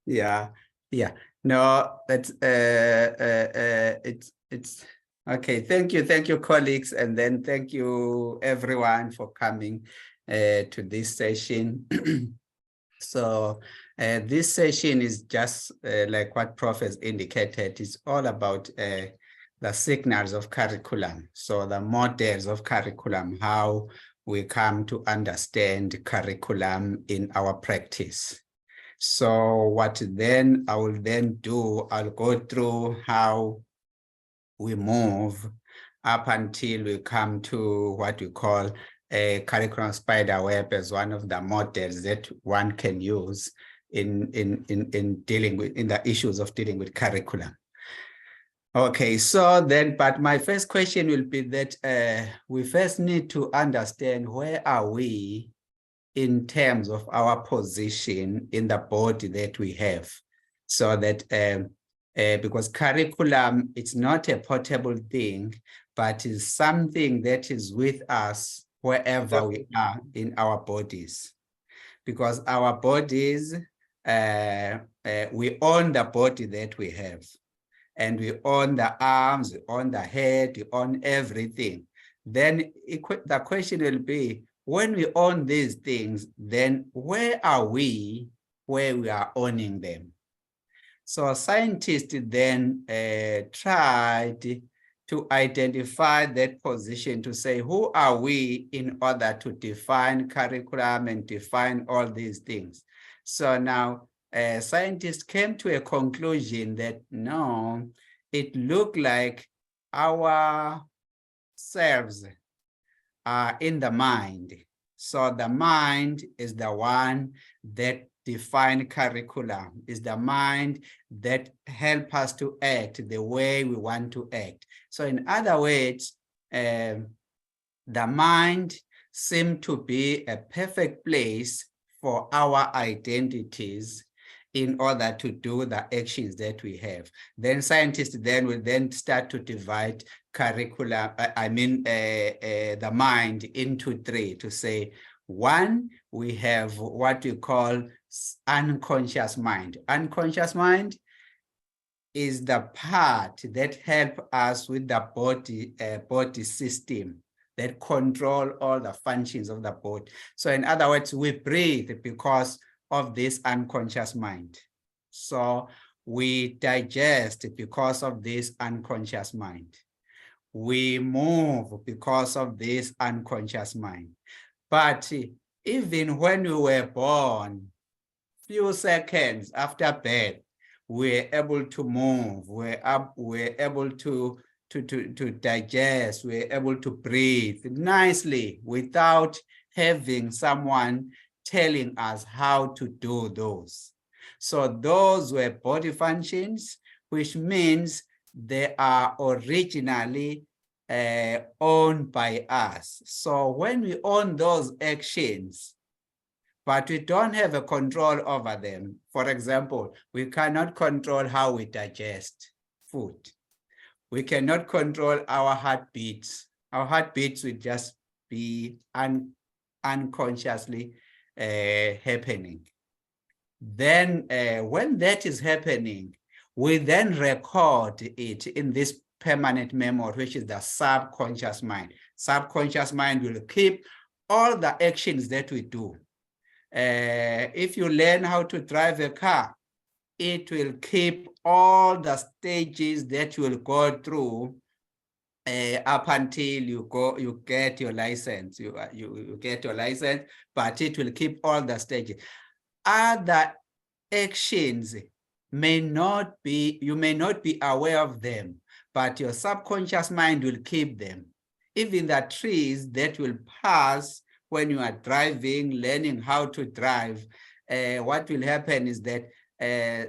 Yeah, yeah. No, that's it's okay. Thank you, colleagues, and then thank you everyone for coming to this session. So this session is just like what Prof has indicated. It's all about the signals of curriculum. So the models of curriculum, how we come to understand curriculum in our practice. So what then I will then do, I'll go through how we move up until we come to what we call a curriculum spider web as one of the models that one can use in dealing with the issues of dealing with curriculum. Okay, so then, but my first question will be that we first need to understand where are we in terms of our position in the body that we have, so that because curriculum, it's not a portable thing, but is something that is with us wherever we are in our bodies. Because our bodies, we own the body that we have. And we own the arms, we own the head, we own everything. Then the question will be, when we own these things, then where are we where we are owning them? So scientists then tried to identify that position to say, who are we in order to define curriculum and define all these things? So now scientists came to a conclusion that no, it looked like our selves are in the mind. So the mind is the one that define curriculum, is the mind that help us to act the way we want to act. So in other words, the mind seems to be a perfect place for our identities in order to do the actions that we have. Then scientists then will then start to divide curriculum, the mind into three, to say, one, we have what we call unconscious mind. Unconscious mind is the part that help us with the body system that control all the functions of the body. So in other words, we breathe because of this unconscious mind. So we digest because of this unconscious mind. We move because of this unconscious mind. But even when we were born, few seconds after birth, we're able to move, we're able to digest, we're able to breathe nicely without having someone telling us how to do those. So those were body functions, which means they are originally owned by us. So when we own those actions, but we don't have a control over them. For example, we cannot control how we digest food. We cannot control our heartbeats. Our heartbeats will just be unconsciously happening. Then when that is happening, we then record it in this permanent memory, which is the subconscious mind. Subconscious mind will keep all the actions that we do. If you learn how to drive a car, it will keep all the stages that you will go through up until you get your license. You get your license, but it will keep all the stages. Other actions may not be, you may not be aware of them, but your subconscious mind will keep them. Even the trees that will pass when you are driving, learning how to drive, what will happen is that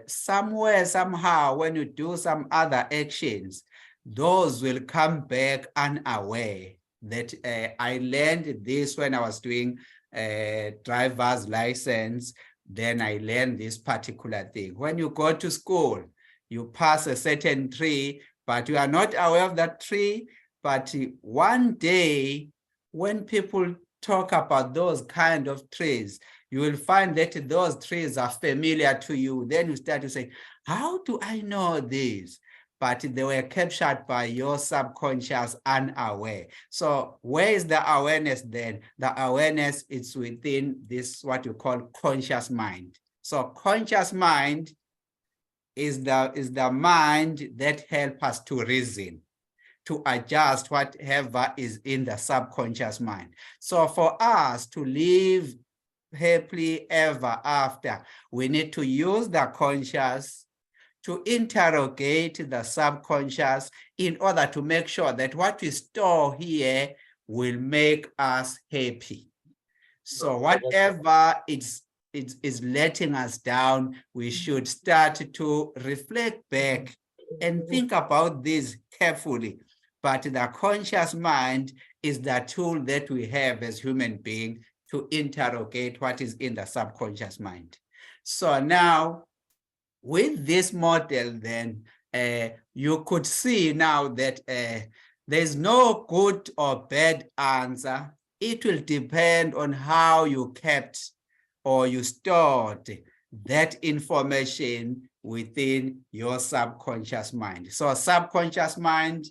somewhere, somehow, when you do some other actions, those will come back unaware that I learned this when I was doing driver's license, then I learned this particular thing. When you go to school, you pass a certain tree, but you are not aware of that tree. But one day, when people talk about those kind of trees, you will find that those trees are familiar to you. Then you start to say, how do I know this? But they were captured by your subconscious unaware. So where is the awareness then? The awareness is within this, what you call conscious mind. So conscious mind is the mind that helps us to reason, to adjust whatever is in the subconscious mind. So for us to live happily ever after, we need to use the conscious to interrogate the subconscious in order to make sure that what we store here will make us happy. So whatever is letting us down, we should start to reflect back and think about this carefully. But the conscious mind is the tool that we have as human beings to interrogate what is in the subconscious mind. So now, with this model, then you could see now that there's no good or bad answer. It will depend on how you kept or you stored that information within your subconscious mind. So subconscious mind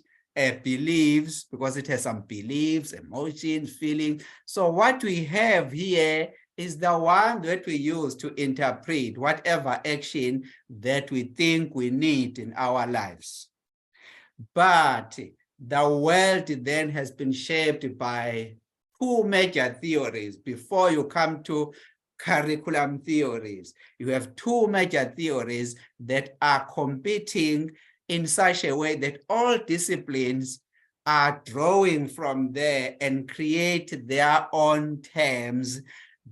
believes, because it has some beliefs, emotions, feelings. So what we have here is the one that we use to interpret whatever action that we think we need in our lives. But the world then has been shaped by two major theories. Before you come to curriculum theories, you have two major theories that are competing in such a way that all disciplines are drawing from there and create their own terms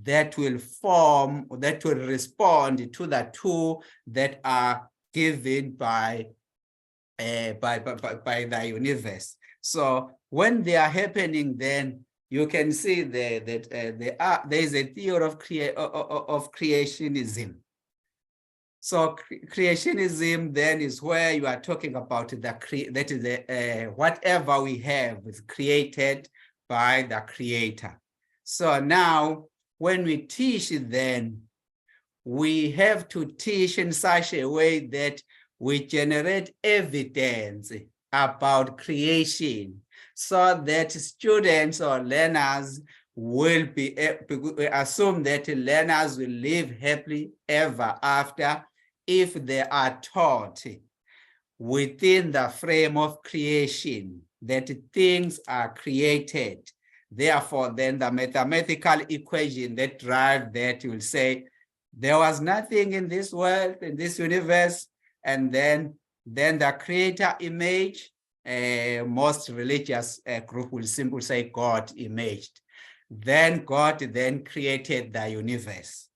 that will form, that will respond to the two that are given by the universe. So when they are happening, then you can see there that there is a theory of creationism. So creationism then is where you are talking about that is whatever we have is created by the creator. So now when we teach, then we have to teach in such a way that we generate evidence about creation, so that students or learners will assume that learners will live happily ever after if they are taught within the frame of creation that things are created. Therefore, then the mathematical equation that drives that will say, there was nothing in this world, in this universe, and then the creator image, most religious group will simply say God imaged. Then God then created the universe.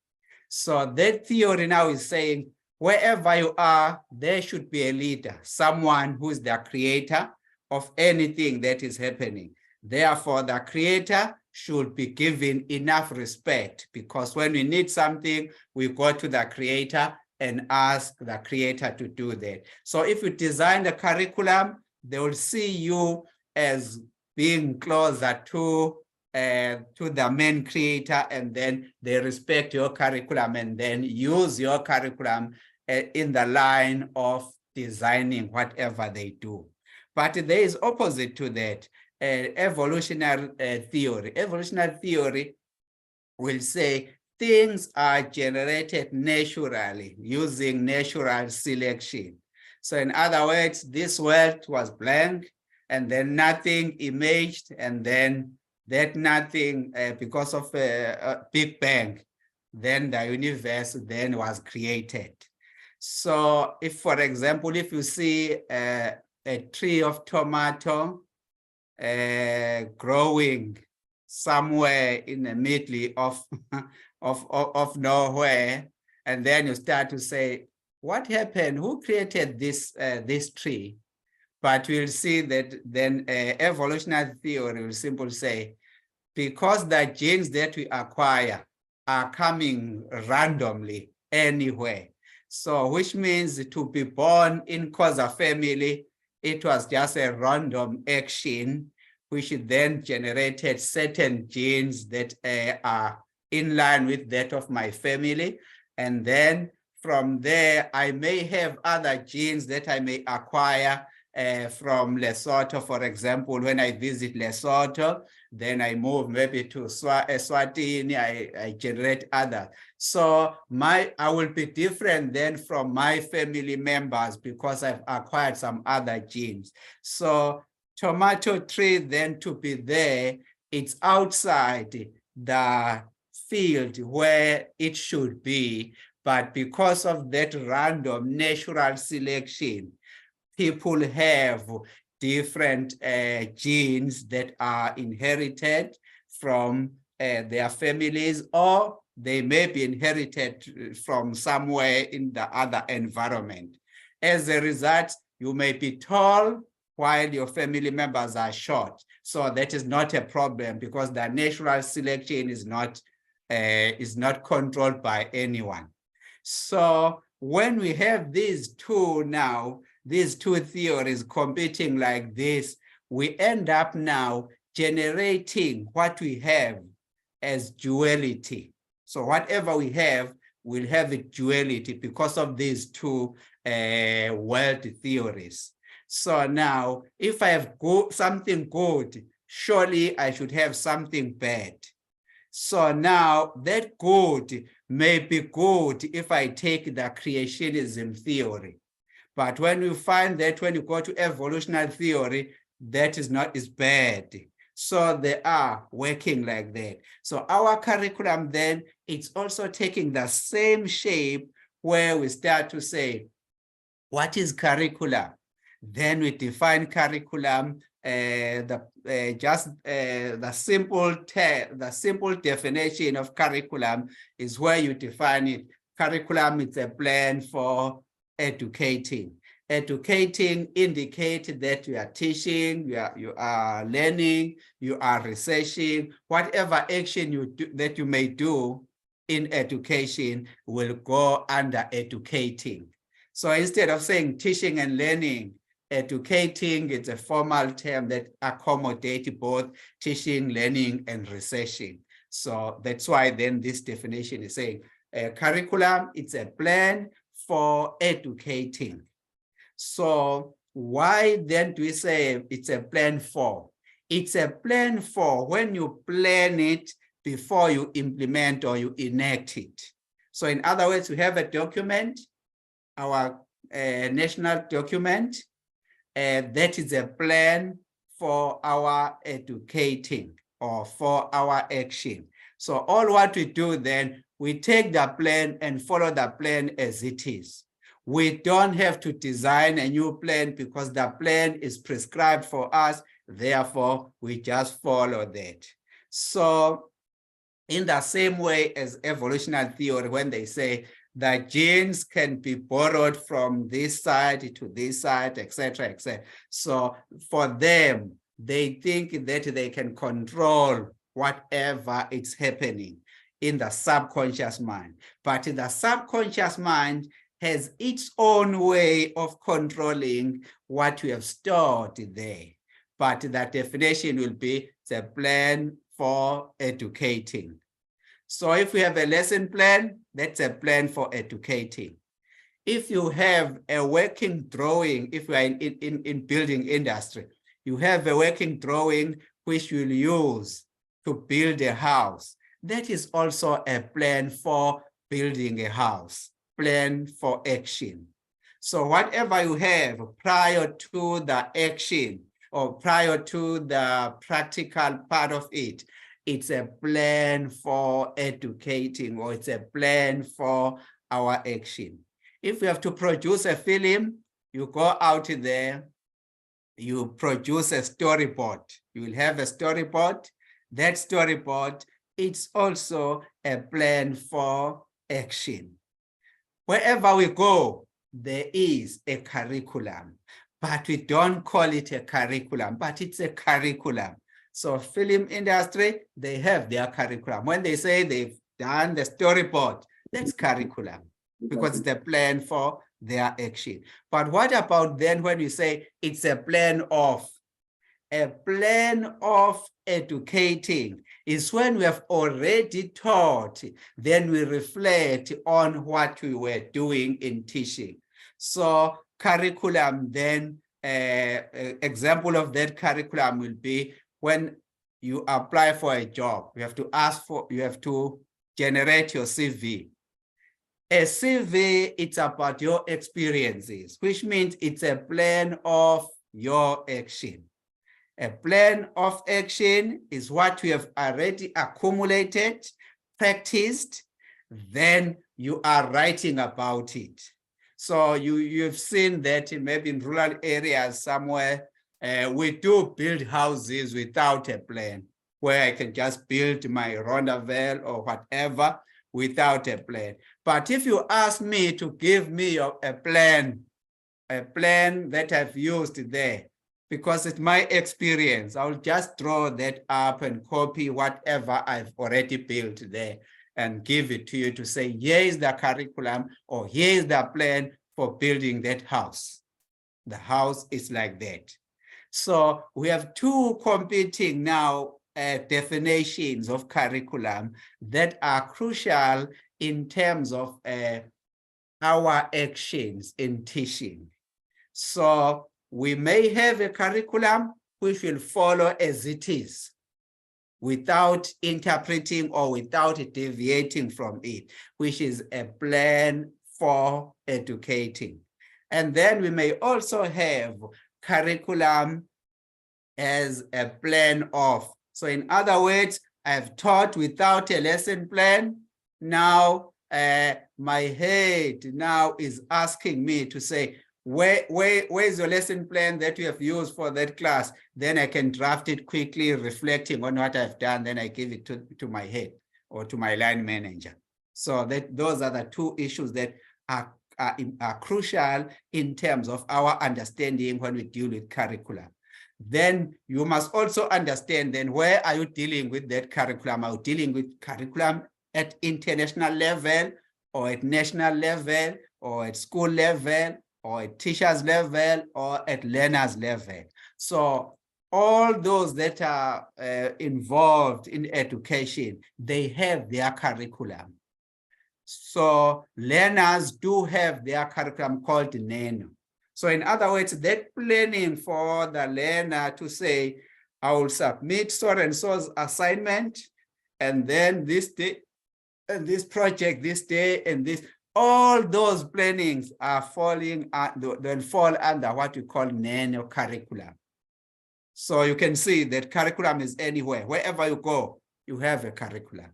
So that theory now is saying, wherever you are, there should be a leader, someone who is the creator of anything that is happening. Therefore, the creator should be given enough respect, because when we need something, we go to the creator and ask the creator to do that. So if you design the curriculum, they will see you as being closer to the main creator, and then they respect your curriculum and then use your curriculum in the line of designing whatever they do. But there is opposite to that. Evolutionary theory. Evolutionary theory will say things are generated naturally using natural selection. So in other words, this world was blank, and then nothing emerged, and then that nothing, because of a Big Bang, then the universe then was created. So if, for example, if you see a tree of tomato growing somewhere in the middle of nowhere, and then you start to say, what happened? Who created this tree? But we'll see that then evolutionary theory will simply say, because the genes that we acquire are coming randomly anywhere. So which means to be born in Xhosa family, it was just a random action, which then generated certain genes that are in line with that of my family. And then from there, I may have other genes that I may acquire from Lesotho, for example. When I visit Lesotho, then I move maybe to Eswatini, I generate others. So I will be different then from my family members because I've acquired some other genes. So tomato tree then to be there, it's outside the field where it should be, but because of that random natural selection, people have different genes that are inherited from their families, or they may be inherited from somewhere in the other environment. As a result, you may be tall while your family members are short. So that is not a problem because the natural selection is not controlled by anyone. So when we have these two now, these two theories competing like this, we end up now generating what we have as duality. So whatever we have, we'll have a duality because of these two world theories. So now, if I have something good, surely I should have something bad. So now that good may be good if I take the creationism theory. But when you find that when you go to evolutionary theory, that is bad. So they are working like that. So our curriculum then, it's also taking the same shape where we start to say, what is curriculum? Then we define curriculum. The simple definition of curriculum is where you define it. Curriculum is a plan for educating. Educating indicates that you are teaching, you are learning, you are researching. Whatever action you do, that you may do in education will go under educating. So instead of saying teaching and learning, educating is a formal term that accommodates both teaching, learning, and researching. So that's why then this definition is saying curriculum, it's a plan for educating. So why then do we say it's a plan for? It's a plan for when you plan it before you implement or you enact it. So in other words, we have a document, our national document, that is a plan for our educating or for our action. So all what we do then, we take the plan and follow the plan as it is. We don't have to design a new plan because the plan is prescribed for us. Therefore, we just follow that. So in the same way as evolutionary theory, when they say that genes can be borrowed from this side to this side, etc., etc. So for them, they think that they can control whatever is happening in the subconscious mind. But the subconscious mind has its own way of controlling what we have stored there. But the definition will be the plan for educating. So if we have a lesson plan, that's a plan for educating. If you have a working drawing, if you are in building industry, you have a working drawing which you'll use to build a house. That is also a plan for building a house, plan for action. So whatever you have prior to the action or prior to the practical part of it, it's a plan for educating or it's a plan for our action. If you have to produce a film, you go out there, you produce a storyboard. You will have a storyboard. That storyboard, it's also a plan for action. Wherever we go, there is a curriculum, but we don't call it a curriculum, but it's a curriculum. So film industry, they have their curriculum. When they say they've done the storyboard, that's curriculum because it's a plan for their action. But what about then when you say it's a plan of? A plan of educating is when we have already taught, then we reflect on what we were doing in teaching. So curriculum then, example of that curriculum will be when you apply for a job, you have to generate your CV. A CV, it's about your experiences, which means it's a plan of your action. A plan of action is what we have already accumulated, practiced, then you are writing about it. So you've seen that maybe in rural areas somewhere, we do build houses without a plan, where I can just build my Rondavelle or whatever without a plan. But if you ask me to give me a plan that I've used there, because it's my experience, I'll just draw that up and copy whatever I've already built there and give it to you to say, here is the curriculum, or here is the plan for building that house. The house is like that. So we have two competing now definitions of curriculum that are crucial in terms of our actions in teaching. So we may have a curriculum which will follow as it is, without interpreting or without deviating from it, which is a plan for educating. And then we may also have curriculum as a plan of. So in other words, I've taught without a lesson plan. Now my head now is asking me to say, where's your lesson plan that you have used for that class? Then I can draft it quickly, reflecting on what I've done. Then I give it to my head or to my line manager. So those are the two issues that are crucial in terms of our understanding when we deal with curriculum. Then you must also understand then, where are you dealing with that curriculum? Are you dealing with curriculum at international level, or at national level, or at school level, or at teachers level, or at learners level? So all those that are involved in education, they have their curriculum. So learners do have their curriculum called NANO. So in other words, that planning for the learner to say, I will submit so-and-so's assignment, and then this day, and this project this day, and this, all those plannings are falling, they'll fall under what we call NANO curriculum. So you can see that curriculum is anywhere. Wherever you go, you have a curriculum.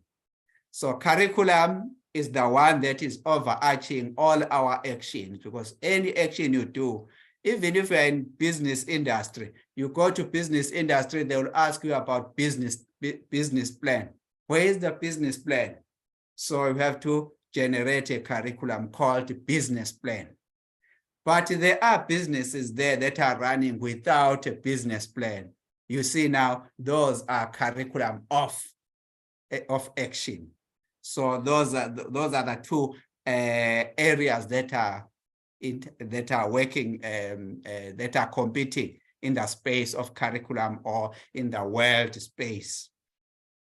So curriculum is the one that is overarching all our actions, because any action you do, even if you're in business industry, you go to business industry, they will ask you about business plan. Where is the business plan? So you have to generate a curriculum called business plan. But there are businesses there that are running without a business plan. You see now, those are curriculum of action. So those are the two areas that are working, that are competing in the space of curriculum or in the world space.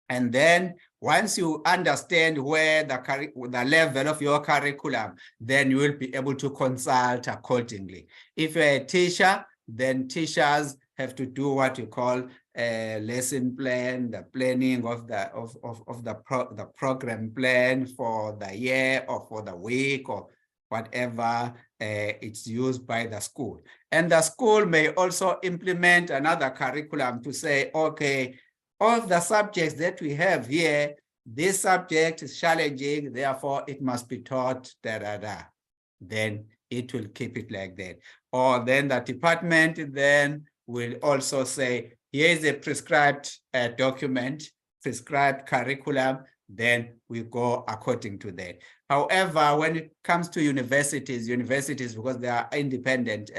And then once you understand where the level of your curriculum, then you will be able to consult accordingly. If you're a teacher, then teachers have to do what you call a lesson plan, the planning of the program plan for the year or for the week or whatever it's used by the school. And the school may also implement another curriculum to say, okay, of the subjects that we have here, this subject is challenging, therefore it must be taught, Then it will keep it like that. Or then the department then will also say, here is a prescribed document, prescribed curriculum, then we go according to that. However, when it comes to universities, because they are independent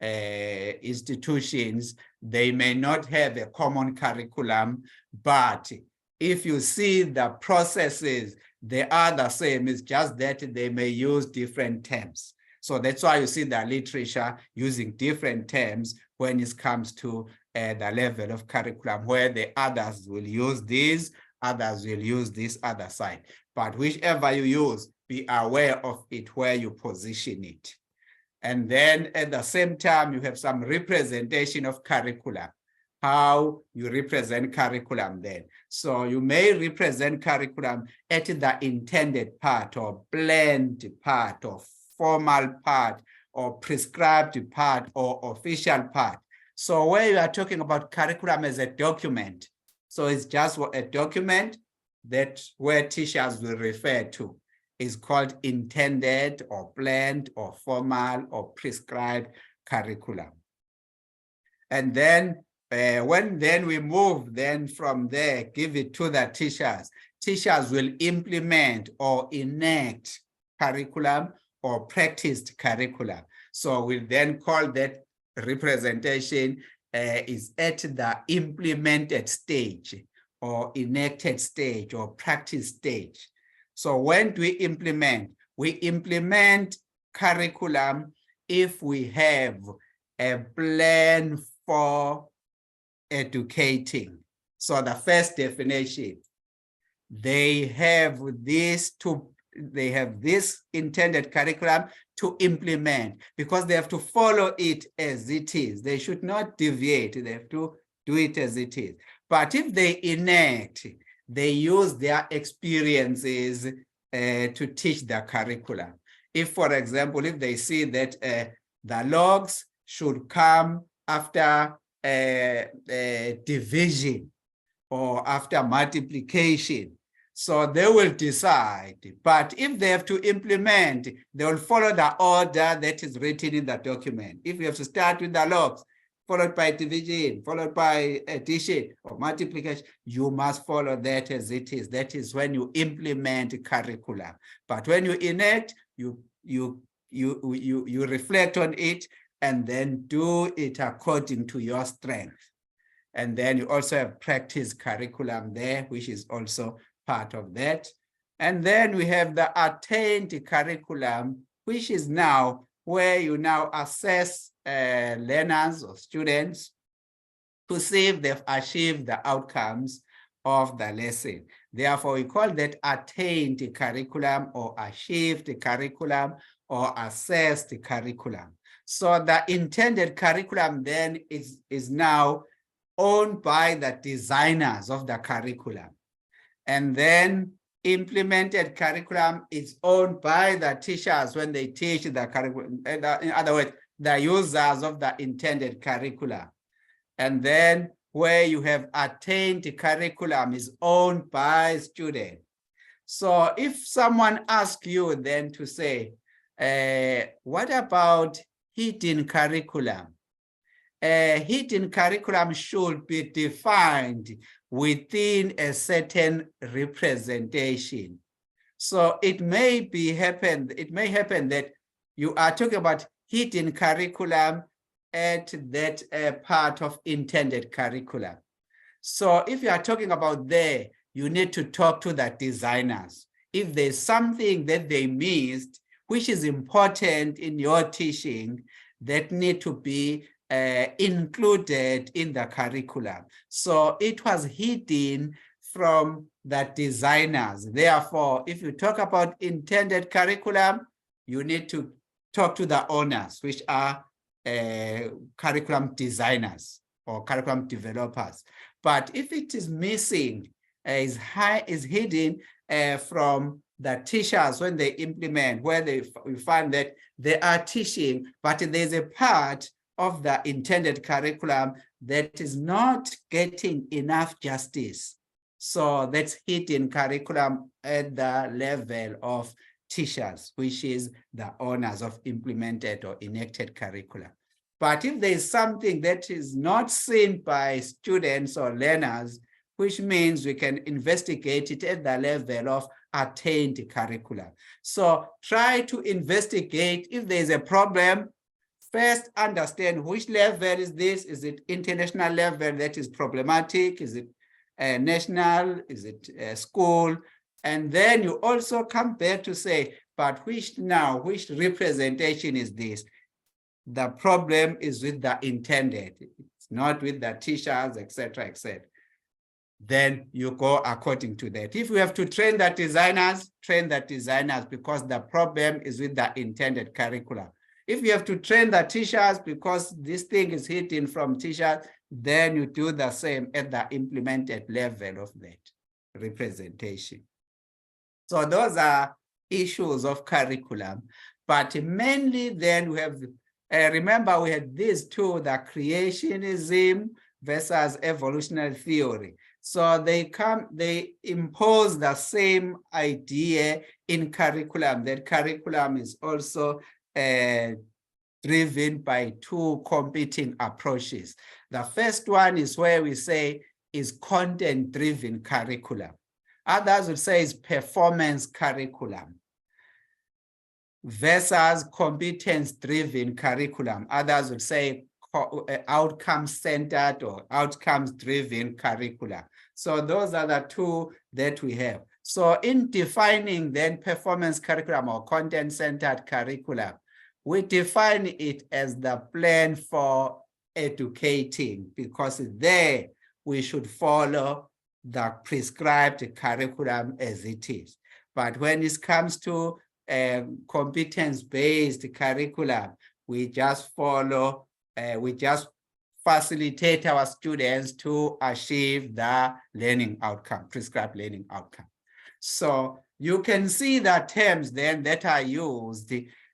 institutions, they may not have a common curriculum, but if you see the processes, they are the same. It's just that they may use different terms. So that's why you see the literature using different terms when it comes to at the level of curriculum, where the others will use these, others will use this other side. But whichever you use, be aware of it where you position it. And then at the same time, you have some representation of curriculum, how you represent curriculum then. So you may represent curriculum at the intended part or blend part or formal part or prescribed part or official part. So where you are talking about curriculum as a document, so it's just a document that where teachers will refer to is called intended or blend or formal or prescribed curriculum. And then when then we move then from there, give it to the teachers. Teachers will implement or enact curriculum or practiced curriculum. So we'll then call that representation is at the implemented stage or enacted stage or practice stage. So when do we implement? We implement curriculum if we have a plan for educating. So the first definition, they have this intended curriculum to implement, because they have to follow it as it is. They should not deviate. They have to do it as it is. But if they enact, they use their experiences to teach the curriculum. If, for example, if they see that the logs should come after division or after multiplication, so they will decide. But if they have to implement, they will follow the order that is written in the document. If you have to start with the logs, followed by division, followed by addition or multiplication, you must follow that as it is. That is when you implement curriculum. But when you enact, you reflect on it and then do it according to your strength. And then you also have practice curriculum there, which is also part of that. And then we have the attained curriculum, which is now where you now assess learners or students to see if they've achieved the outcomes of the lesson. Therefore, we call that attained curriculum or achieved curriculum or assessed curriculum. So the intended curriculum then is now owned by the designers of the curriculum. And then implemented curriculum is owned by the teachers when they teach the curriculum. In other words, the users of the intended curriculum. And then where you have attained curriculum is owned by students. So if someone asks you then to say, what about hidden curriculum? Hidden curriculum should be defined within a certain representation. So it may happen that you are talking about hidden curriculum at that part of intended curriculum. So if you are talking about there, you need to talk to the designers. If there's something that they missed, which is important in your teaching, that need to be included in the curriculum. So it was hidden from the designers. Therefore, if you talk about intended curriculum, you need to talk to the owners, which are curriculum designers or curriculum developers. But if it is missing, is hidden from the teachers when they implement, where we find that they are teaching, but there's a part of the intended curriculum that is not getting enough justice. So that's hidden curriculum at the level of teachers, which is the owners of implemented or enacted curriculum. But if there is something that is not seen by students or learners, which means we can investigate it at the level of attained curriculum. So try to investigate if there is a problem. First, understand which level is this. Is it international level that is problematic? Is it national? Is it school? And then you also come back to say, but which representation is this? The problem is with the intended. It's not with the teachers, etc., etc. Then you go according to that. If you have to train the designers because the problem is with the intended curriculum. If you have to train the teachers because this thing is hitting from teachers, then you do the same at the implemented level of that representation. So those are issues of curriculum, but mainly then we have, remember we had these two, the creationism versus evolutionary theory. So they impose the same idea in curriculum, that curriculum is also driven by two competing approaches. The first one is where we say is content-driven curriculum. Others would say is performance curriculum versus competence-driven curriculum. Others would say outcome-centered or outcomes-driven curriculum. So those are the two that we have. So in defining then performance curriculum or content-centered curriculum, we define it as the plan for educating, because there we should follow the prescribed curriculum as it is. But when it comes to competence-based curriculum, we just follow, we just facilitate our students to achieve the learning outcome, prescribed learning outcome. So you can see the terms then that are used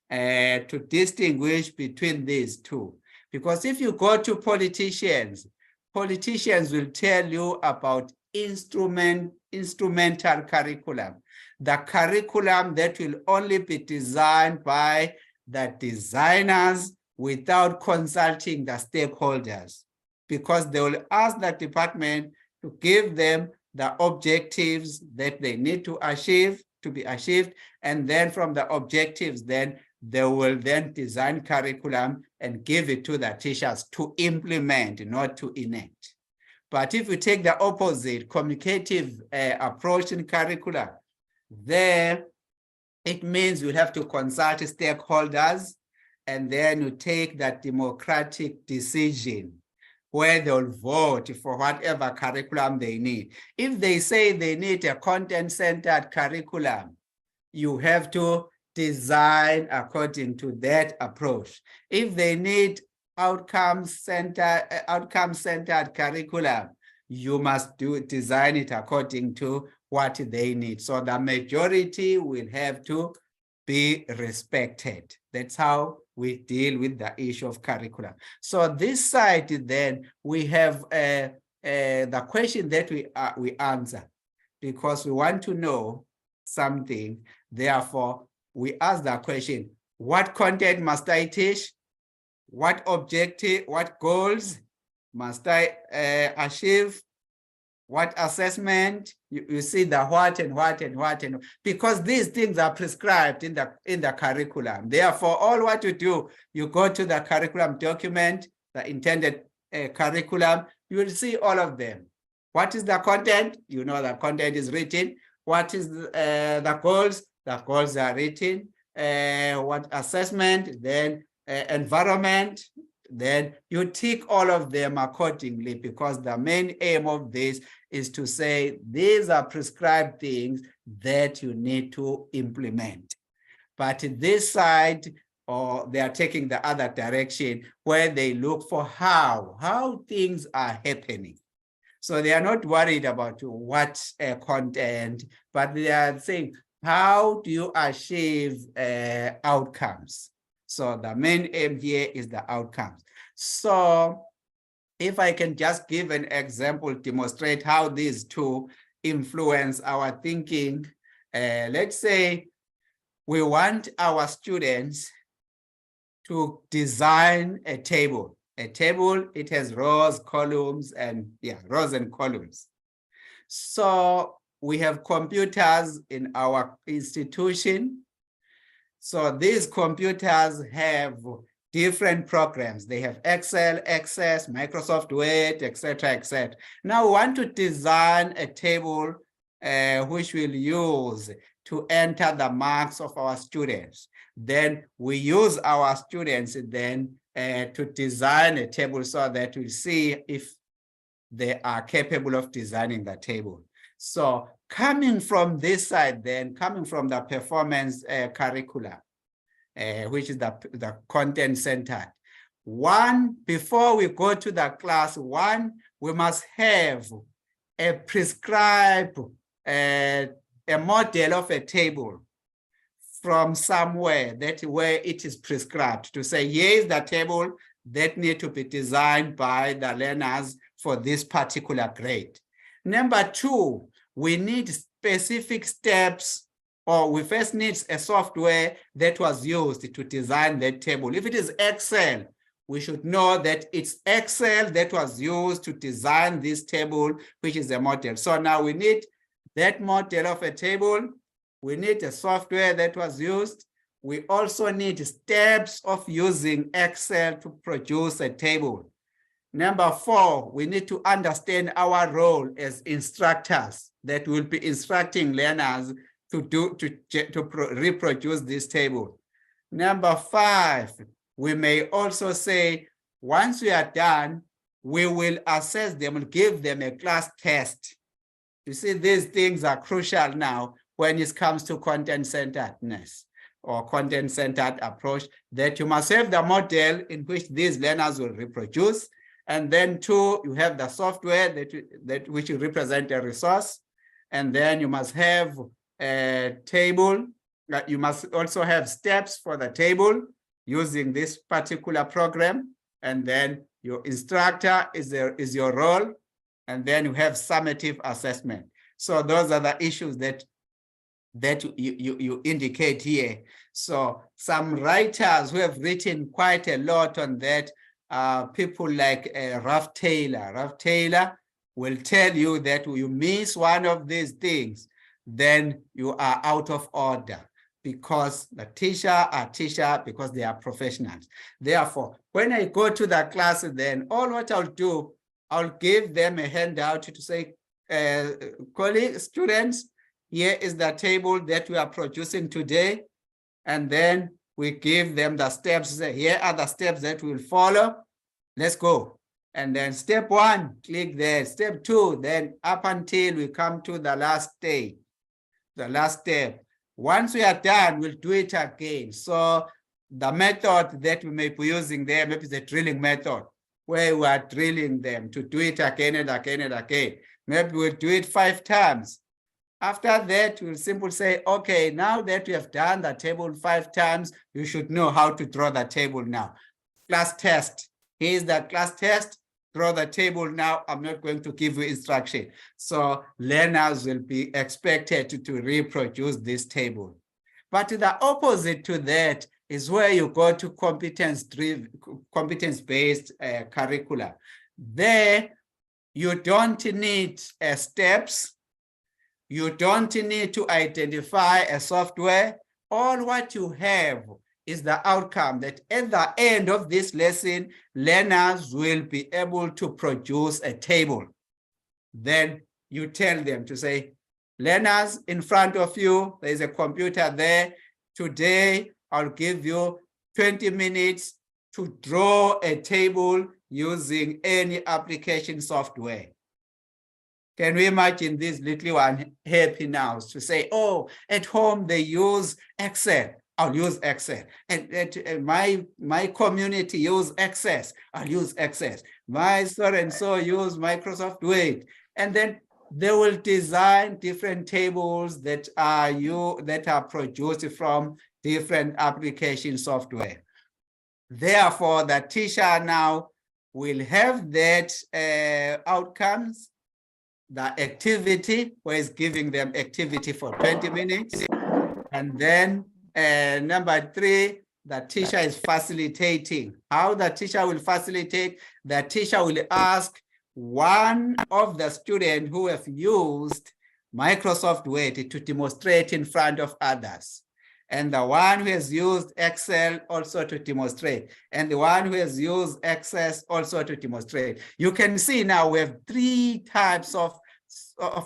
to distinguish between these two. Because if you go to politicians will tell you about instrumental curriculum, the curriculum that will only be designed by the designers without consulting the stakeholders, because they will ask the department to give them the objectives that they need to achieve, to be achieved, and then from the objectives, then they will then design curriculum and give it to the teachers to implement, not to enact. But if you take the opposite, communicative approach in curriculum, there it means you have to consult stakeholders, and then you take that democratic decision where they'll vote for whatever curriculum they need. If they say they need a content-centered curriculum, you have to design according to that approach. If they need outcome-centered curriculum, you must design it according to what they need. So the majority will have to be respected. That's how we deal with the issue of curriculum. So this side, then we have the question that we answer, because we want to know something. Therefore, we ask the question: what content must I teach? What objective, what goals must I achieve? What assessment? You see the what and what and what, and because these things are prescribed in the curriculum. Therefore, all what you do, you go to the curriculum document, the intended curriculum, you will see all of them. What is the content? You know the content is written. What is the goals? The goals are written. What assessment? Then environment. Then you tick all of them accordingly, because the main aim of this is to say these are prescribed things that you need to implement. But this side, or they are taking the other direction where they look for how things are happening. So they are not worried about what content, but they are saying, how do you achieve outcomes? So the main aim here is the outcomes. So if I can just give an example, demonstrate how these two influence our thinking. Let's say we want our students to design a table. A table, it has rows, columns, and rows and columns. So we have computers in our institution. So these computers have different programs. They have Excel, Access, Microsoft Word, etc., etc. Now we want to design a table which we'll use to enter the marks of our students. Then we use our students then to design a table so that we see if they are capable of designing the table. So coming from this side, then coming from the performance curricula, which is the content centered. One, before we go to the class, we must have a prescribed a model of a table from somewhere where it is prescribed to say, here is the table that need to be designed by the learners for this particular grade. Number two, we need specific steps, or we first need a software that was used to design that table. If it is Excel, we should know that it's Excel that was used to design this table, which is a model. So now we need that model of a table. We need a software that was used. We also need steps of using Excel to produce a table. Number four, we need to understand our role as instructors that will be instructing learners to reproduce this table. Number five, we may also say, once we are done, we will assess them and give them a class test. You see, these things are crucial now when it comes to content-centeredness or content-centered approach, that you must have the model in which these learners will reproduce. And then two, you have the software which will represent a resource. And then you must have a table. You must also have steps for the table using this particular program. And then your instructor is your role. And then you have summative assessment. So those are the issues that you indicate here. So some writers who have written quite a lot on that, people like Ralph Taylor. Ralph Taylor will tell you that you miss one of these things, then you are out of order, because the teacher are teacher because they are professionals. Therefore, when I go to the class, then all what I'll do, I'll give them a handout to say, colleagues, students, here is the table that we are producing today. And then we give them the steps. Here are the steps that we'll follow. Let's go. And then step one, click there. Step two, then up until we come to the last stage, the last step. Once we are done, we'll do it again. So the method that we may be using there, maybe the drilling method, where we are drilling them to do it again and again and again. Maybe we'll do it 5 times. After that, we'll simply say, okay, now that we have done the table 5 times, you should know how to draw the table now. Class test. Here's the class test. Draw the table now. I'm not going to give you instruction. So learners will be expected to reproduce this table. But the opposite to that is where you go to competence-based curricula. There, you don't need steps. You don't need to identify a software. All what you have is the outcome that at the end of this lesson, learners will be able to produce a table. Then you tell them to say, learners, in front of you, there's a computer there. Today, I'll give you 20 minutes to draw a table using any application software. Can we imagine this little one happy now to say, oh, at home they use Excel. I'll use Excel. And my community use Access. I'll use Access. My so-and-so use Microsoft Word. And then they will design different tables that are produced from different application software. Therefore, the teacher now will have that outcomes, the activity, where it's giving them activity for 20 minutes. And then number 3, the teacher is facilitating. How the teacher will facilitate? The teacher will ask one of the students who have used Microsoft Word to demonstrate in front of others. And the one who has used Excel also to demonstrate. And the one who has used Access also to demonstrate. You can see now we have 3 types of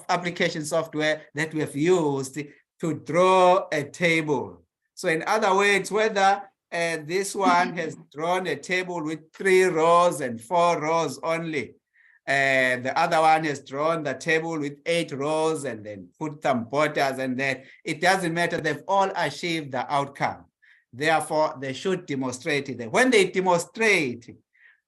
application software that we have used to draw a table. So in other words, whether and this one has drawn a table with 3 rows and 4 rows only. And the other one has drawn the table with 8 rows and then put some borders, and then it doesn't matter. They've all achieved the outcome. Therefore, they should demonstrate it. When they demonstrate,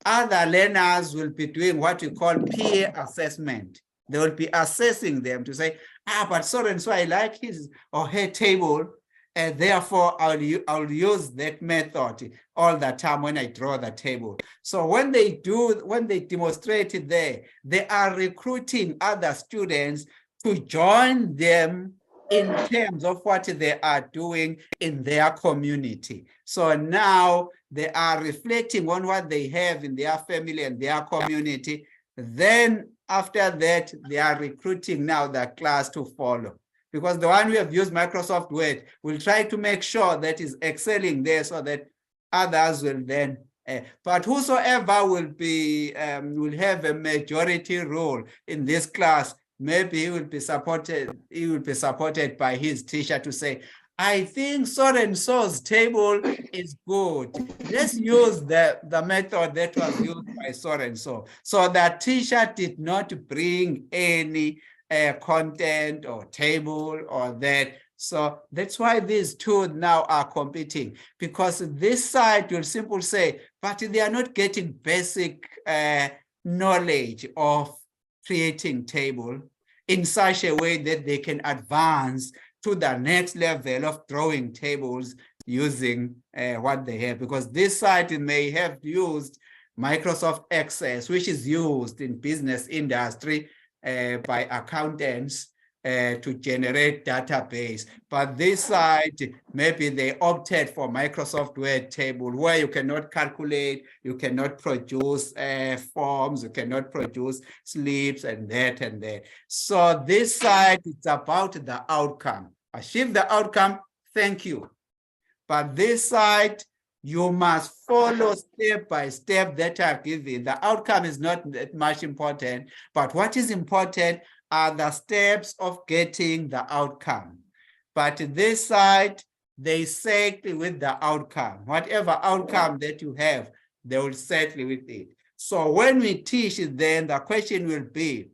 other learners will be doing what we call peer assessment. They will be assessing them to say, but so and so, I like his or her table, and therefore I'll use that method all the time when I draw the table. So when they demonstrate it there, they are recruiting other students to join them in terms of what they are doing in their community. So now they are reflecting on what they have in their family and their community. Then after that, they are recruiting now the class to follow. Because the one who have used Microsoft Word will try to make sure that is excelling there so that others will then, but whosoever will have a majority role in this class, maybe he will be supported by his teacher to say, I think so-and-so's table is good. Let's use the method that was used by so-and-so. So the teacher did not bring any content or table or that. So that's why these two now are competing, because this side will simply say, but they are not getting basic knowledge of creating table in such a way that they can advance to the next level of drawing tables using what they have. Because this site may have used Microsoft Access, which is used in business industry by accountants to generate database. But this side, maybe they opted for Microsoft Word table, where you cannot calculate, you cannot produce forms, you cannot produce slips and that and that. So this side, it's about the outcome. Achieve the outcome, thank you. But this side, you must follow step by step that are given. The outcome is not that much important, but what is important are the steps of getting the outcome. But this side, they settle with the outcome. Whatever outcome that you have, they will settle with it. So when we teach, then the question will be,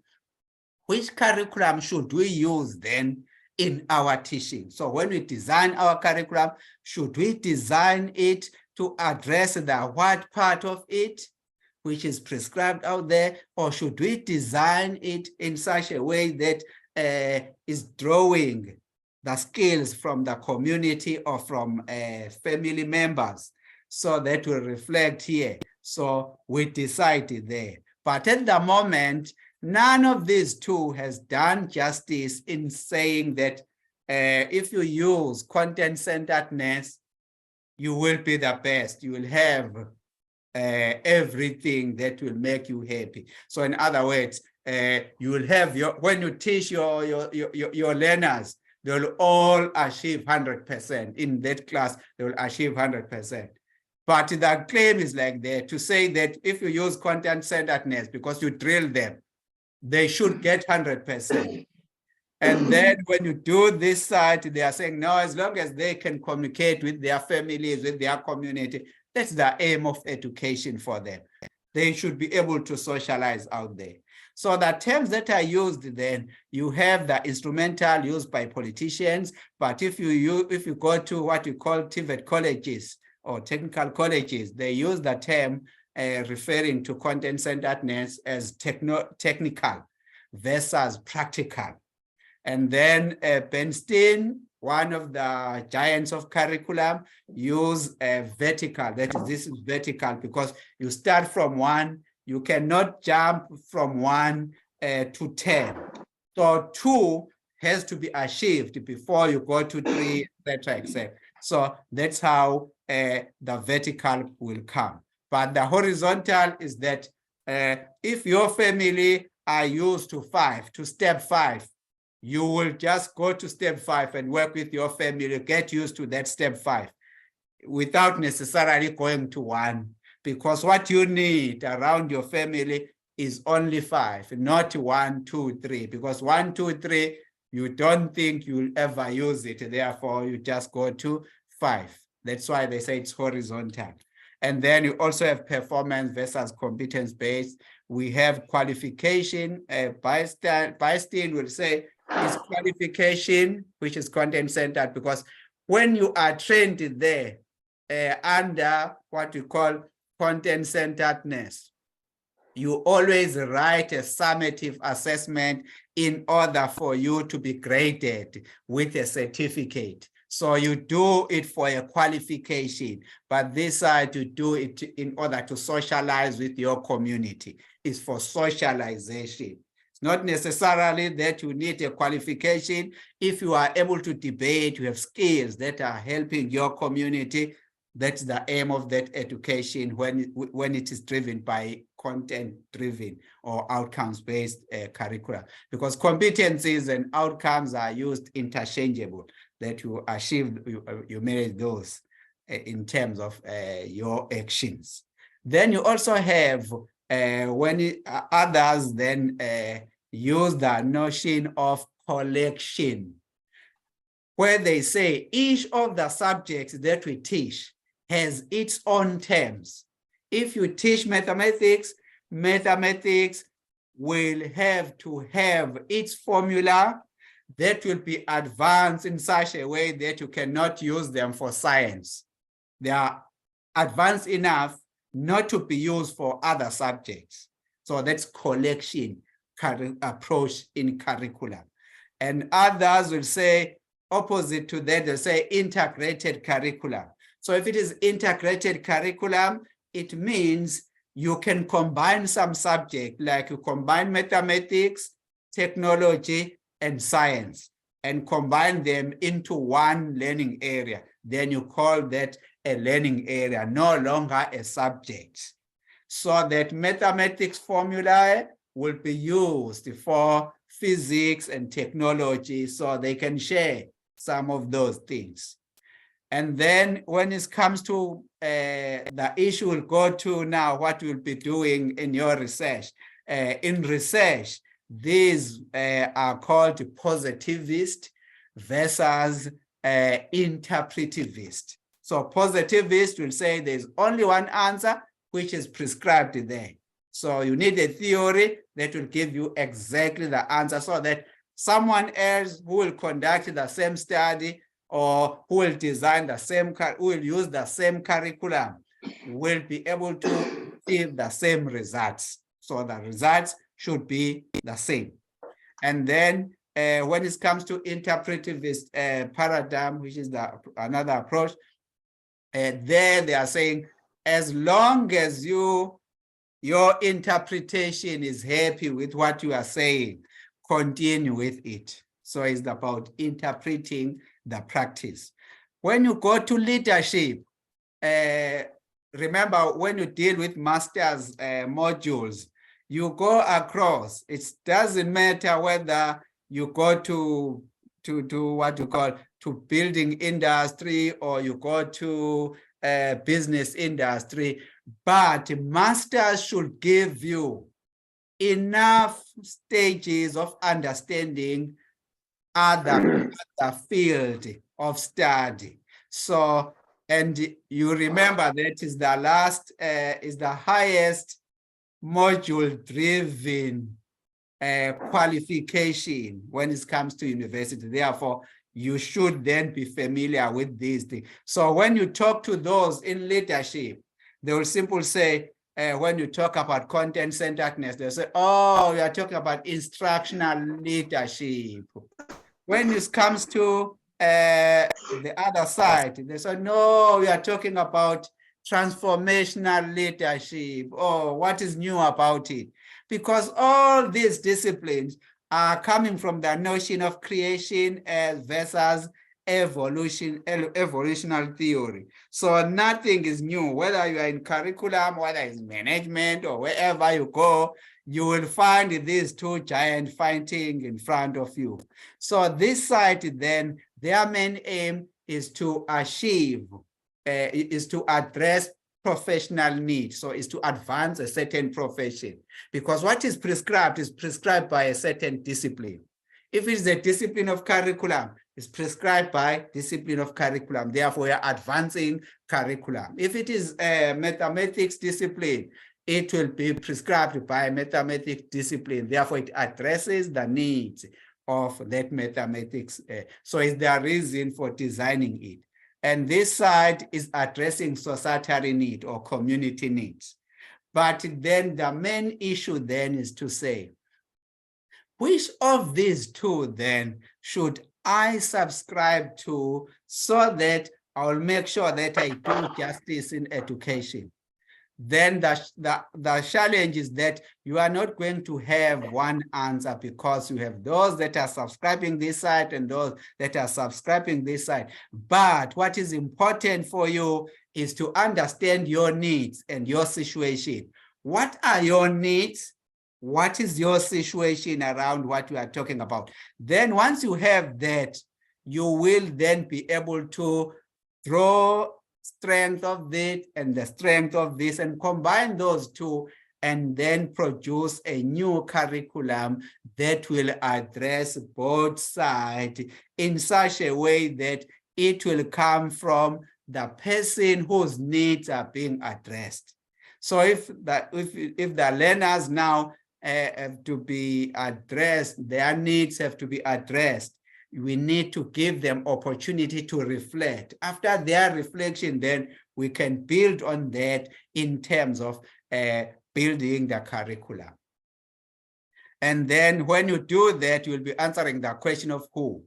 which curriculum should we use then in our teaching? So when we design our curriculum, should we design it to address the what part of it, which is prescribed out there, or should we design it in such a way that is drawing the skills from the community or from family members, so that will reflect here? So we decided there. But at the moment, none of these two has done justice in saying that if you use content-centeredness, you will be the best. You will have everything that will make you happy. So in other words, you will have when you teach your learners, they will all achieve 100%. In that class, they will achieve 100%. But the claim is like that, to say that if you use content-centeredness, because you drill them, they should get 100%. And then when you do this side, they are saying, no, as long as they can communicate with their families, with their community, that's the aim of education for them. They should be able to socialize out there. So the terms that are used then, you have the instrumental used by politicians, but if you go to what you call TVET colleges or technical colleges, they use the term referring to content-centeredness as technical versus practical. And then Bernstein, one of the giants of curriculum, use vertical. This is vertical because you start from 1, you cannot jump from 1 to 10. So 2 has to be achieved before you go to 3, etc., etc. So that's how the vertical will come. But the horizontal is that if your family are used to 5, to step 5, you will just go to step 5 and work with your family, get used to that step 5 without necessarily going to 1, because what you need around your family is only 5, not 1, 2, 3, because 1, 2, 3, you don't think you'll ever use it. Therefore, you just go to 5. That's why they say it's horizontal. And then you also have performance versus competence-based. We have qualification. Bystine will say is qualification, which is content-centered, because when you are trained there under what we call content-centeredness, you always write a summative assessment in order for you to be graded with a certificate. So you do it for a qualification, but this side you do it in order to socialize with your community. It's for socialization. It's not necessarily that you need a qualification. If you are able to debate, you have skills that are helping your community. That's the aim of that education when it is driven by content-driven or outcomes-based curricula, because competencies and outcomes are used interchangeable, that you achieve, you manage those in terms of your actions. Then you also have others then use the notion of collection, where they say each of the subjects that we teach has its own terms. If you teach mathematics, mathematics will have to have its formula that will be advanced in such a way that you cannot use them for science. They are advanced enough not to be used for other subjects. So that's collection approach in curriculum. And others will say, opposite to that, they'll say integrated curriculum. So if it is integrated curriculum, it means you can combine some subject, like you combine mathematics, technology, and science, and combine them into one learning area. Then you call that a learning area, no longer a subject. So that mathematics formula will be used for physics and technology, so they can share some of those things. And then when it comes to the issue we'll go to now, what you'll be doing in your research. In research, these are called positivist versus interpretivist. So positivist will say there's only one answer, which is prescribed there. So you need a theory that will give you exactly the answer, so that someone else who will conduct the same study or who will design the same, who will use the same curriculum, will be able to give the same results. So the results should be the same. And then when it comes to interpretivist paradigm, which is another approach, there they are saying, as long as your interpretation is happy with what you are saying, continue with it. So it's about interpreting the practice. When you go to leadership, remember when you deal with master's modules, you go across. It doesn't matter whether you go to what you call to building industry or you go to business industry, but masters should give you enough stages of understanding other field of study. So, and you remember that is the last, is the highest module-driven qualification when it comes to university. Therefore, you should then be familiar with these things. So when you talk to those in leadership, they will simply say, when you talk about content-centeredness, they'll say, oh, you are talking about instructional leadership. When it comes to the other side, they say, no, we are talking about transformational leadership. Oh, what is new about it? Because all these disciplines are coming from the notion of creation versus evolutionary theory. So nothing is new, whether you are in curriculum, whether it's management, or wherever you go, you will find these two giants fighting in front of you. So this side then, their main aim is to achieve, is to address professional needs. So is to advance a certain profession, because what is prescribed by a certain discipline. If it's a discipline of curriculum, It's prescribed by discipline of curriculum. Therefore, we are advancing curriculum. If it is a mathematics discipline, it will be prescribed by mathematics discipline. Therefore, it addresses the needs of that mathematics. So is there a reason for designing it? And this side is addressing societal need or community needs. But then the main issue then is to say, which of these two then should I subscribe to so that I'll make sure that I do justice in education? Then the challenge is that you are not going to have one answer, because you have those that are subscribing this side and those that are subscribing this side. But what is important for you is to understand your needs and your situation. What are your needs? What is your situation around what we are talking about? Then once you have that, you will then be able to draw strength of it and the strength of this and combine those two, and then produce a new curriculum that will address both sides in such a way that it will come from the person whose needs are being addressed. So if the learners now have to be addressed, their needs have to be addressed, we need to give them opportunity to reflect. After their reflection, then we can build on that in terms of building the curriculum. And then when you do that, you'll be answering the question of who.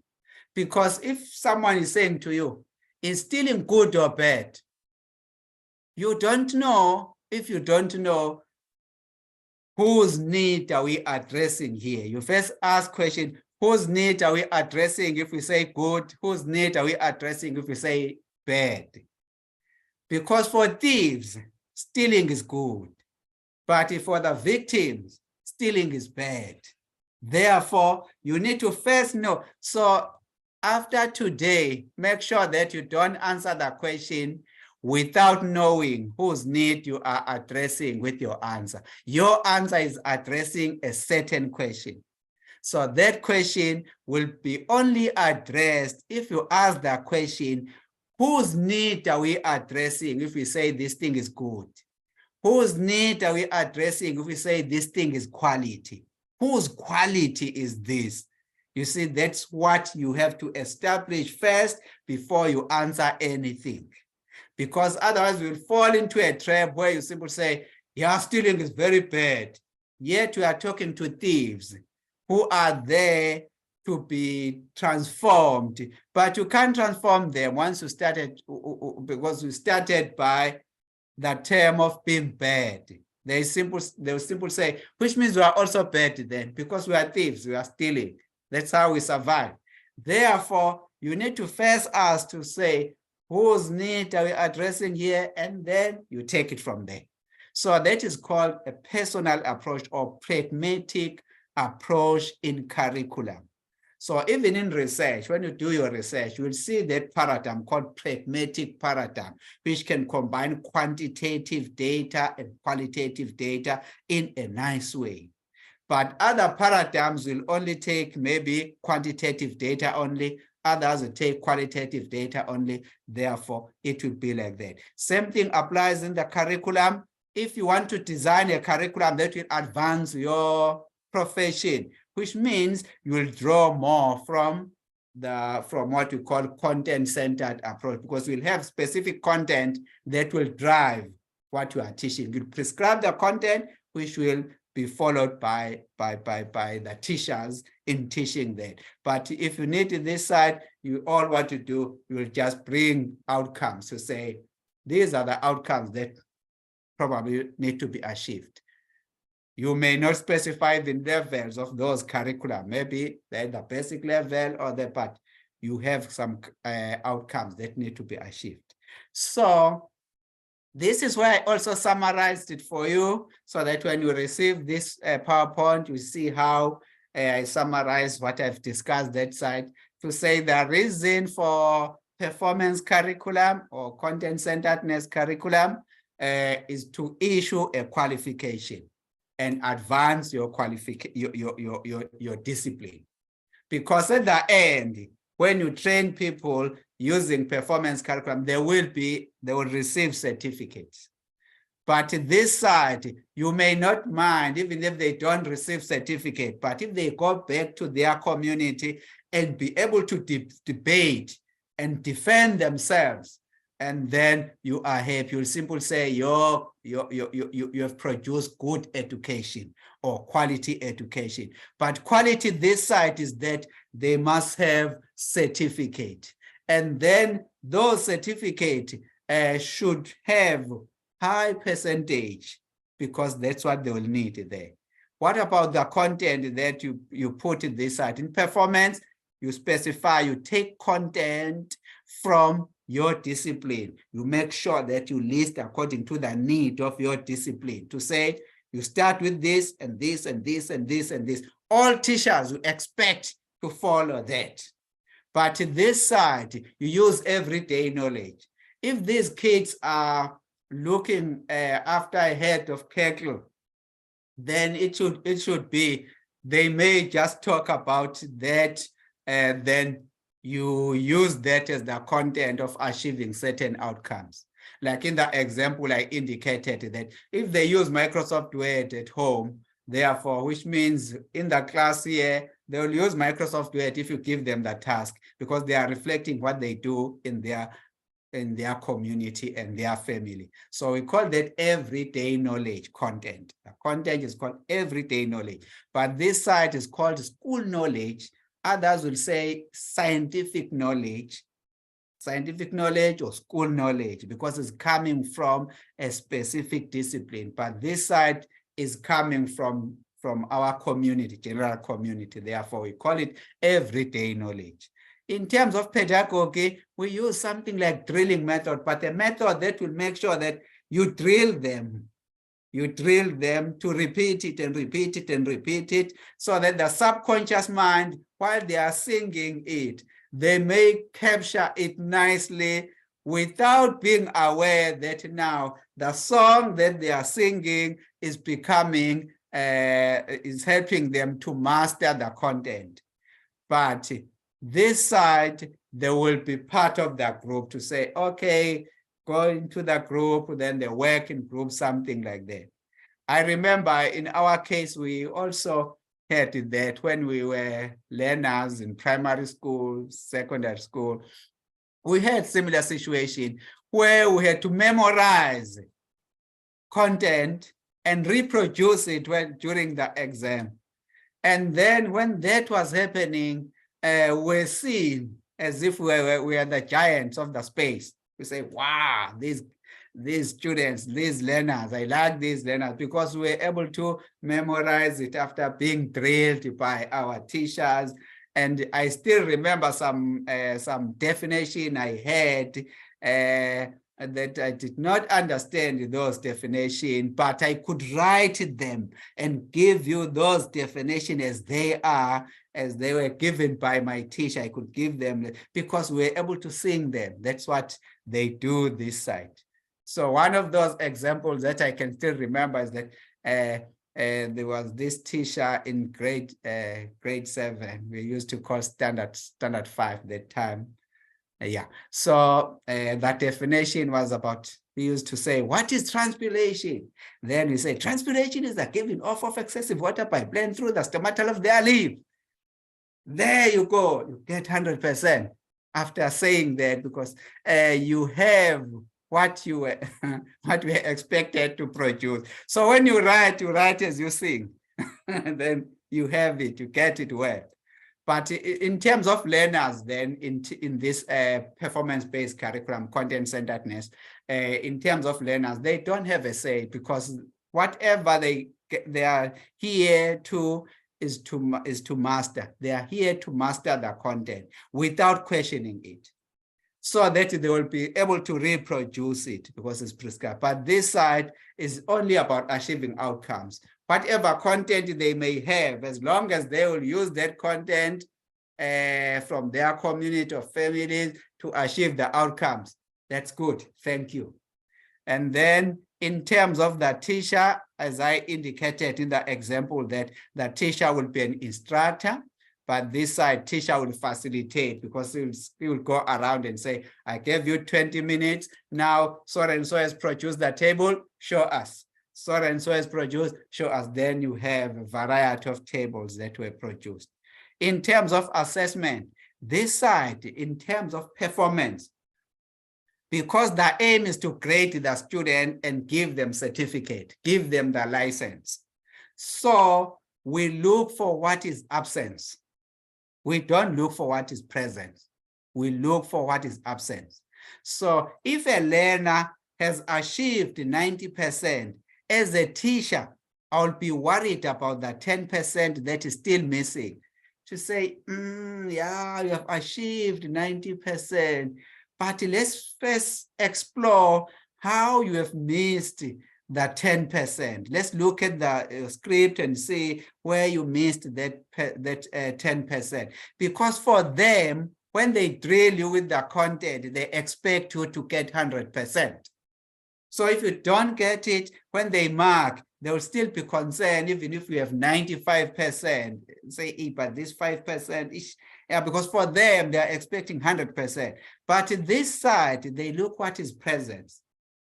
Because if someone is saying to you, is stealing good or bad? You don't know. If you don't know, whose need are we addressing here? You first ask question, whose need are we addressing if we say good? Whose need are we addressing if we say bad? Because for thieves, stealing is good. But for the victims, stealing is bad. Therefore, you need to first know. So after today, make sure that you don't answer the question without knowing whose need you are addressing with your answer. Your answer is addressing a certain question. So that question will be only addressed if you ask the question, whose need are we addressing if we say this thing is good? Whose need are we addressing if we say this thing is quality? Whose quality is this? You see, that's what you have to establish first before you answer anything. Because otherwise we'll fall into a trap where you simply say, yeah, stealing is very bad. Yet we are talking to thieves who are there to be transformed. But you can't transform them once you started, because you started by the term of being bad. They will simply say, which means we are also bad then, because we are thieves, we are stealing. That's how we survive. Therefore, you need to first ask to say, whose need are we addressing here? And then you take it from there. So that is called a personal approach or pragmatic approach in curriculum. So even in research, when you do your research, you will see that paradigm called pragmatic paradigm, which can combine quantitative data and qualitative data in a nice way. But other paradigms will only take maybe quantitative data only, others will take qualitative data only. Therefore, it will be like that. Same thing applies in the curriculum. If you want to design a curriculum that will advance your profession, which means you will draw more from what we call content-centered approach, because we'll have specific content that will drive what you are teaching. You prescribe the content, which will be followed by the teachers in teaching that. But if you need this side, you all want to do, you will just bring outcomes to say, these are the outcomes that probably need to be achieved. You may not specify the levels of those curricula, maybe they're the basic level or the, but you have some outcomes that need to be achieved. So this is why I also summarized it for you, so that when you receive this PowerPoint, you see how I summarize what I've discussed that side, to say the reason for performance curriculum or content-centeredness curriculum is to issue a qualification and advance your qualification, your discipline. Because at the end, When you train people using performance curriculum, they will receive certificates. But this side, you may not mind, even if they don't receive certificate, but if they go back to their community and be able to debate and defend themselves, and then you are happy. You'll simply say you have produced good education or quality education. But quality this side is that they must have certificate. And then those certificates should have high percentage, because that's what they will need there. What about the content that you put in this side? In performance, you specify, you take content from your discipline. You make sure that you list according to the need of your discipline, to say, you start with this and this and this and this and this. All teachers will expect to follow that. But in this side, you use everyday knowledge. If these kids are looking after a head of cattle, then it should be, they may just talk about that, and then you use that as the content of achieving certain outcomes. Like in the example I indicated, that if they use Microsoft Word at home, therefore, which means in the class here, they will use Microsoft Word if you give them the task, because they are reflecting what they do in their community and their family. So we call that everyday knowledge content. The content is called everyday knowledge, but this side is called school knowledge. Others will say scientific knowledge or school knowledge, because it's coming from a specific discipline. But this side is coming from our community, general community. Therefore, we call it everyday knowledge. In terms of pedagogy, we use something like drilling method, but a method that will make sure that you drill them. You drill them to repeat it and repeat it and repeat it, so that the subconscious mind, while they are singing it, they may capture it nicely without being aware that now the song that they are singing is becoming, is helping them to master the content. But this side, they will be part of the group to say, okay, go into the group, then they work in group, something like that. I remember in our case, we also had that when we were learners in primary school, secondary school, we had similar situation where we had to memorize content and reproduce it during the exam. And then when that was happening, we're seen as if we are the giants of the space. We say, wow, these students, these learners, I like these learners, because we're able to memorize it after being drilled by our teachers. And I still remember some definition I had that I did not understand those definitions, but I could write them and give you those definitions as they are, as they were given by my teacher. I could give them, because we're able to sing them. That's what they do this side. So one of those examples that I can still remember is that there was this teacher in grade 7. We used to call standard 5 that time. Yeah. So that definition was about, we used to say, what is transpiration? Then we say, transpiration is the giving off of excessive water by blowing through the stomatal of their leaf. There you go. You get 100% after saying that, because you have what you were expected to produce. So when you write as you sing, and then you have it, you get it well. But in terms of learners, then in this performance-based curriculum, content-centeredness, in terms of learners, they don't have a say, because whatever they are here to is to master. They are here to master the content without questioning it, so that they will be able to reproduce it, because it's prescribed. But this side is only about achieving outcomes. Whatever content they may have, as long as they will use that content from their community or families to achieve the outcomes, that's good. Thank you. And then in terms of the teacher, as I indicated in the example, that the teacher will be an instructor, but this side teacher will facilitate because he will go around and say, I gave you 20 minutes. Now so and so has produced the table, show us. So and so has produced, show us. Then you have a variety of tables that were produced. In terms of assessment, this side, in terms of performance, because the aim is to grade the student and give them certificate, give them the license. So we look for what is absence. We don't look for what is present. We look for what is absent. So if a learner has achieved 90%, as a teacher, I'll be worried about the 10% that is still missing. To say, yeah, you have achieved 90%, but let's first explore how you have missed the 10%. Let's look at the script and see where you missed that 10%. Because for them, when they drill you with the content, they expect you to get 100%. So if you don't get it, when they mark, they will still be concerned, even if you have 95%, say, but this 5% is, yeah, because for them, they are expecting 100%. But this side, they look what is present.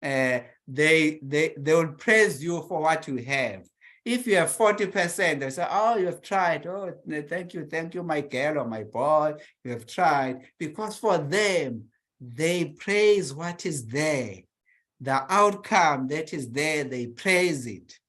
They will praise you for what you have. If you have 40%, they say, oh, you have tried. Oh, thank you, my girl or my boy, you have tried. Because for them, they praise what is there. The outcome that is there, they praise it.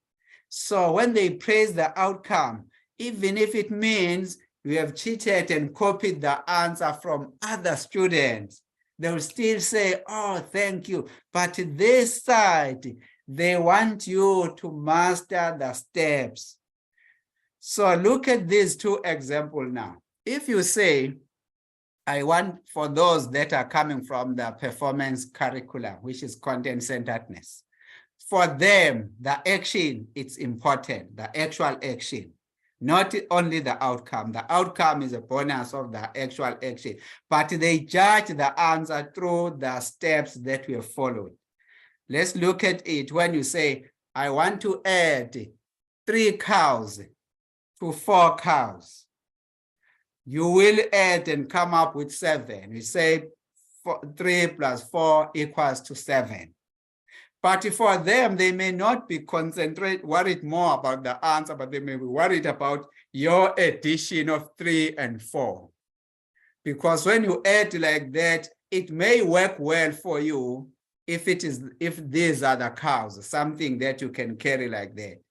So when they praise the outcome, even if it means you have cheated and copied the answer from other students, they will still say, oh, thank you. But this side, they want you to master the steps. So look at these two examples now. If you say, I want for those that are coming from the performance curriculum, which is content-centeredness. For them, the action, it's important, the actual action, not only the outcome. The outcome is a bonus of the actual action, but they judge the answer through the steps that we have followed. Let's look at it. When you say, I want to add 3 cows to 4 cows. You will add and come up with 7. You say 3 plus 4 equals to 7. But for them, they may not be worried more about the answer, but they may be worried about your addition of 3 and 4. Because when you add like that, it may work well for you if these are the cows, something that you can carry like that.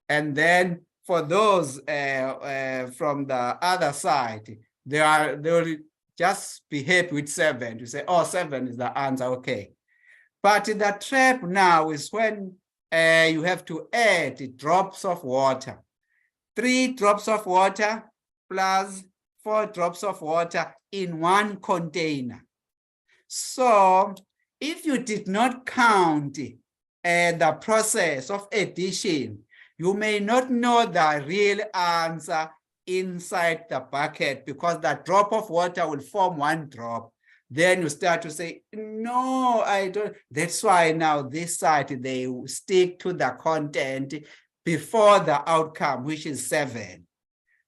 And then for those from the other side, they will just be happy with 7. You say, oh, 7 is the answer, okay. But the trap now is when you have to add drops of water. 3 drops of water plus 4 drops of water in one container. So if you did not count the process of addition, you may not know the real answer inside the bucket because the drop of water will form 1 drop. Then you start to say, no, I don't. That's why now this side, they stick to the content before the outcome, which is 7.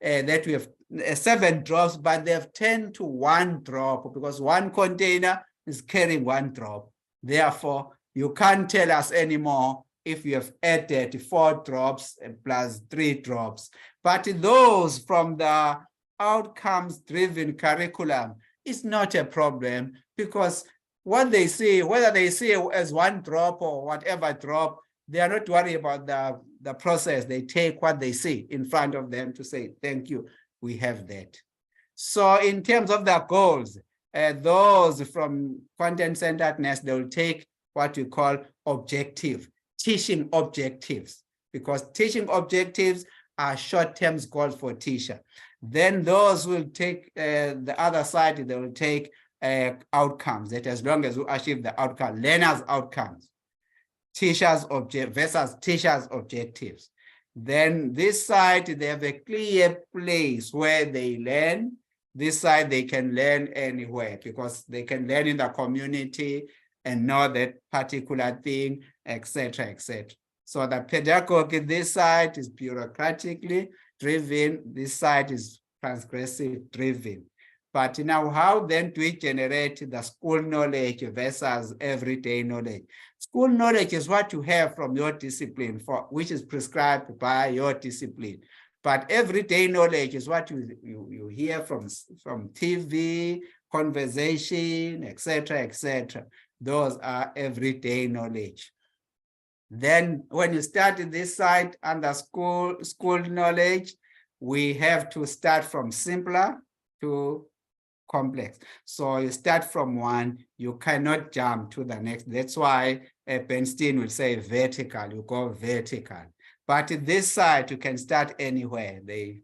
That we have 7 drops, but they have 10 to 1 drop because 1 container is carrying 1 drop. Therefore, you can't tell us anymore if you have added 4 drops plus 3 drops. But those from the outcomes-driven curriculum is not a problem because what they see, whether they see it as 1 drop or whatever drop, they are not worried about the process. They take what they see in front of them to say, thank you, we have that. So in terms of the goals, those from content-centeredness, they will take what we call objective, teaching objectives, because teaching objectives are short-term goals for teacher. Then those will take the other side, they will take outcomes, that as long as you achieve the outcome, learners' outcomes, teachers' versus teachers' objectives. Then this side, they have a clear place where they learn. This side, they can learn anywhere because they can learn in the community and know that particular thing, etc., etc. So the pedagogy, this side is bureaucratically driven. This side is transgressive driven. But now, how then do we generate the school knowledge versus everyday knowledge? School knowledge is what you have from your discipline, which is prescribed by your discipline. But everyday knowledge is what you hear from TV, conversation, etc., etc. Those are everyday knowledge. Then when you start this side under school knowledge, we have to start from simpler to complex. So you start from one, you cannot jump to the next. That's why Bernstein will say vertical, you go vertical. But this side, you can start anywhere. They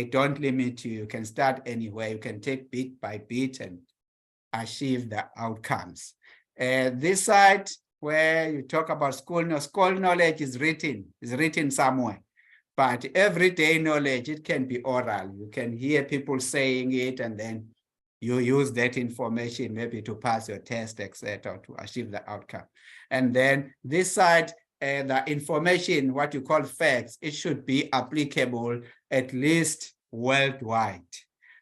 don't limit you. You can start anywhere. You can take bit by bit and achieve the outcomes. This side, where you talk about school knowledge is written somewhere. But everyday knowledge, it can be oral. You can hear people saying it, and then you use that information maybe to pass your test, etc., to achieve the outcome. And then this side, the information, what you call facts, it should be applicable at least worldwide.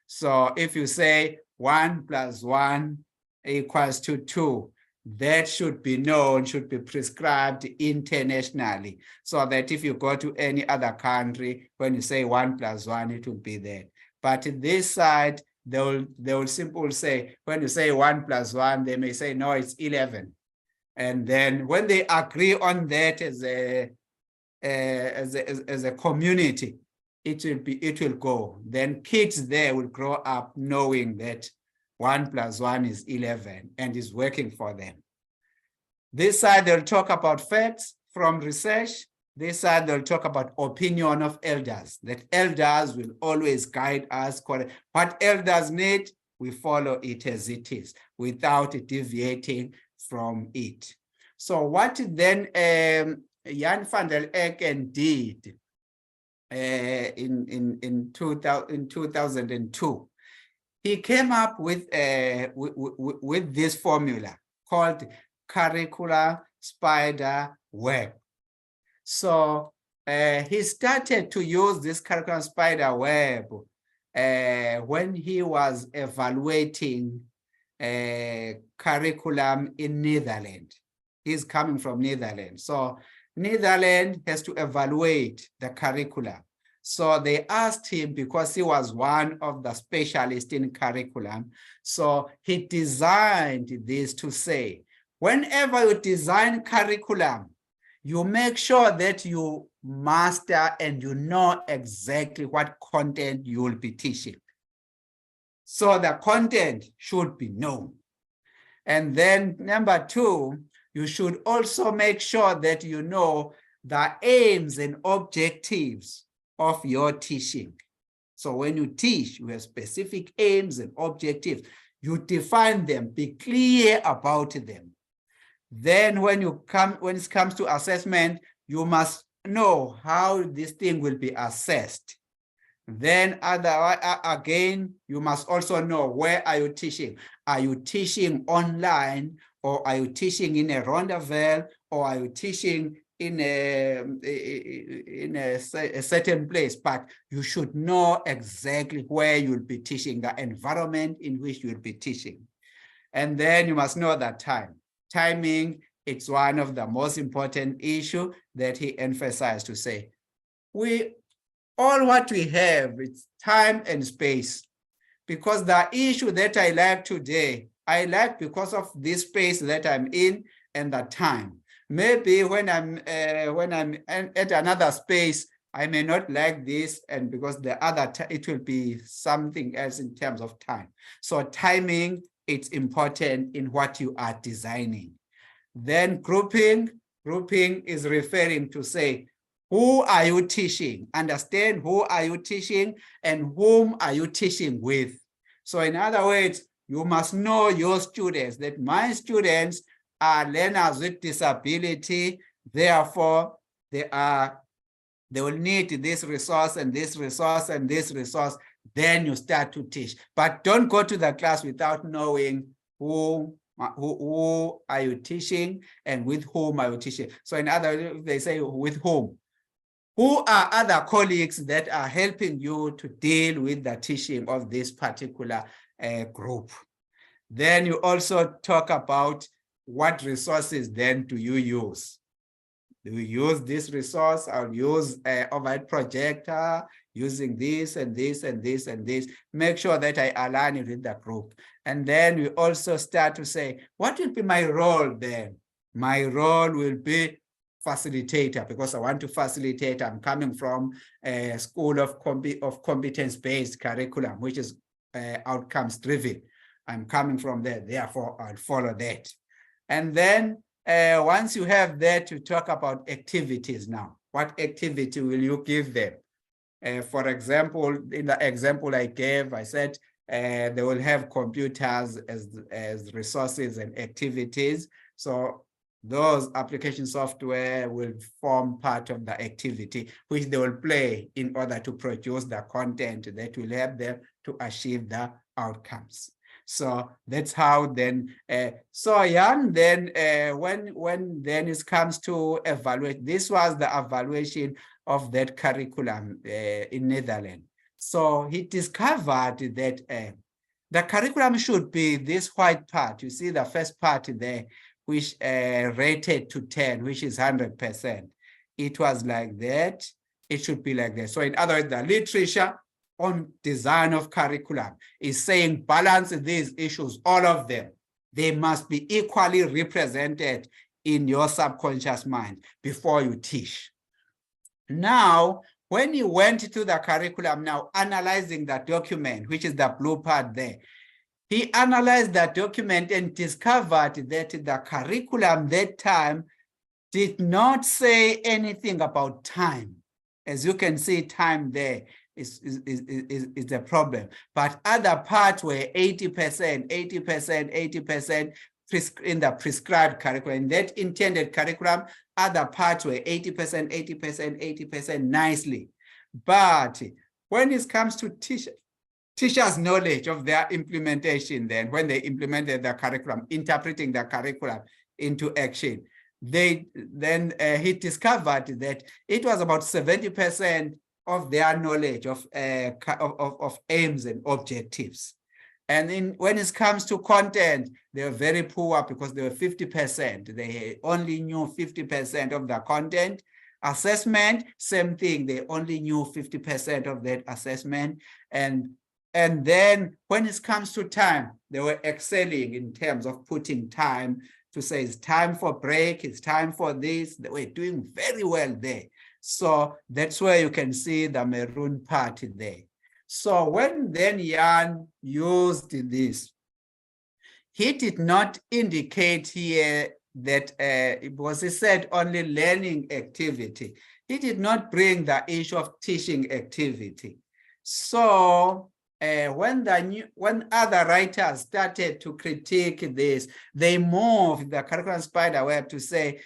So if you say 1 + 1 = 2, that should be known, should be prescribed internationally, so that if you go to any other country, when you say 1 + 1, it will be there. But this side, they will simply say, when you say 1 + 1, they may say, no, it's 11. And then when they agree on that as a community, it will go. Then kids there will grow up knowing that 1 + 1 is 11 and is working for them. This side, they'll talk about facts from research. This side, they'll talk about opinion of elders, that elders will always guide us. What elders need, we follow it as it is without deviating from it. So what then Jan van der Eken did in 2002, he came up with this formula called curricular spider web. So he started to use this curricular spider web when he was evaluating curriculum in Netherlands. He's coming from Netherlands. So Netherlands has to evaluate the curriculum. So they asked him, because he was one of the specialists in curriculum, so he designed this to say, whenever you design curriculum, you make sure that you master and you know exactly what content you will be teaching. So the content should be known. And then number 2, you should also make sure that you know the aims and objectives of your teaching. So when you teach, you have specific aims and objectives. You define them, be clear about them. Then when it comes to assessment, you must know how this thing will be assessed. Then again, you must also know, where are you teaching? Are you teaching online, or are you teaching in a Rondavelle, or are you teaching in a certain place? But you should know exactly where you'll be teaching, the environment in which you'll be teaching. And then you must know that time. Timing, it's one of the most important issues that he emphasized, to say, all what we have, it's time and space. Because the issue that I like today, I like because of this space that I'm in and the time. Maybe when I'm at another space, I may not like this, and because the other, it will be something else in terms of time. So timing, it's important in what you are designing. Then grouping is referring to say, who are you teaching? Understand who are you teaching and whom are you teaching with. So in other words, you must know your students, that my students are learners with disability, therefore they will need this resource and this resource and this resource. Then you start to teach. But don't go to the class without knowing who are you teaching and with whom are you teaching. So in other words, they say with whom Who are other colleagues that are helping you to deal with the teaching of this particular group? Then you also talk about what resources then do you use? Do you use this resource? I'll use overhead projector, using this and this and this and this. Make sure that I align it with the group. And then we also start to say, what will be my role then? My role will be facilitator, because I want to facilitate. I'm coming from a school of competence-based curriculum, which is outcomes driven. I'm coming from there, therefore I'll follow that. And then once you have that, you talk about activities now. What activity will you give them? For example, in the example I gave, I said they will have computers as resources and activities. So those application software will form part of the activity, which they will play in order to produce the content that will help them to achieve the outcomes. So that's how then, so Jan, then when then it comes to evaluate, this was the evaluation of that curriculum in Netherlands. So he discovered that the curriculum should be this white part. You see the first part there, which rated to 10, which is 100%. It was like that. It should be like that. So in other words, the literature on design of curriculum is saying balance these issues, all of them. They must be equally represented in your subconscious mind before you teach. Now, when you went to the curriculum, now analyzing the document, which is the blue part there, he analyzed the document and discovered that the curriculum that time did not say anything about time. As you can see, time there is the problem. But other parts were 80%, 80%, 80% in the prescribed curriculum. In that intended curriculum, other parts were 80%, 80%, 80% nicely. But when it comes to teachers' knowledge of their implementation, then when they implemented the curriculum, interpreting the curriculum into action, he discovered that it was about 70% of their knowledge of aims and objectives. And when it comes to content, they were very poor because they were 50%. They only knew 50% of the content. Assessment, same thing. They only knew 50% of that assessment. And then when it comes to time, they were excelling in terms of putting time to say it's time for break, it's time for this. They were doing very well there. So that's where you can see the maroon part there. So when then Jan used this, he did not indicate here that it was, he said, only learning activity. He did not bring the issue of teaching activity. So when other writers started to critique this, they moved the curriculum spiderweb to say,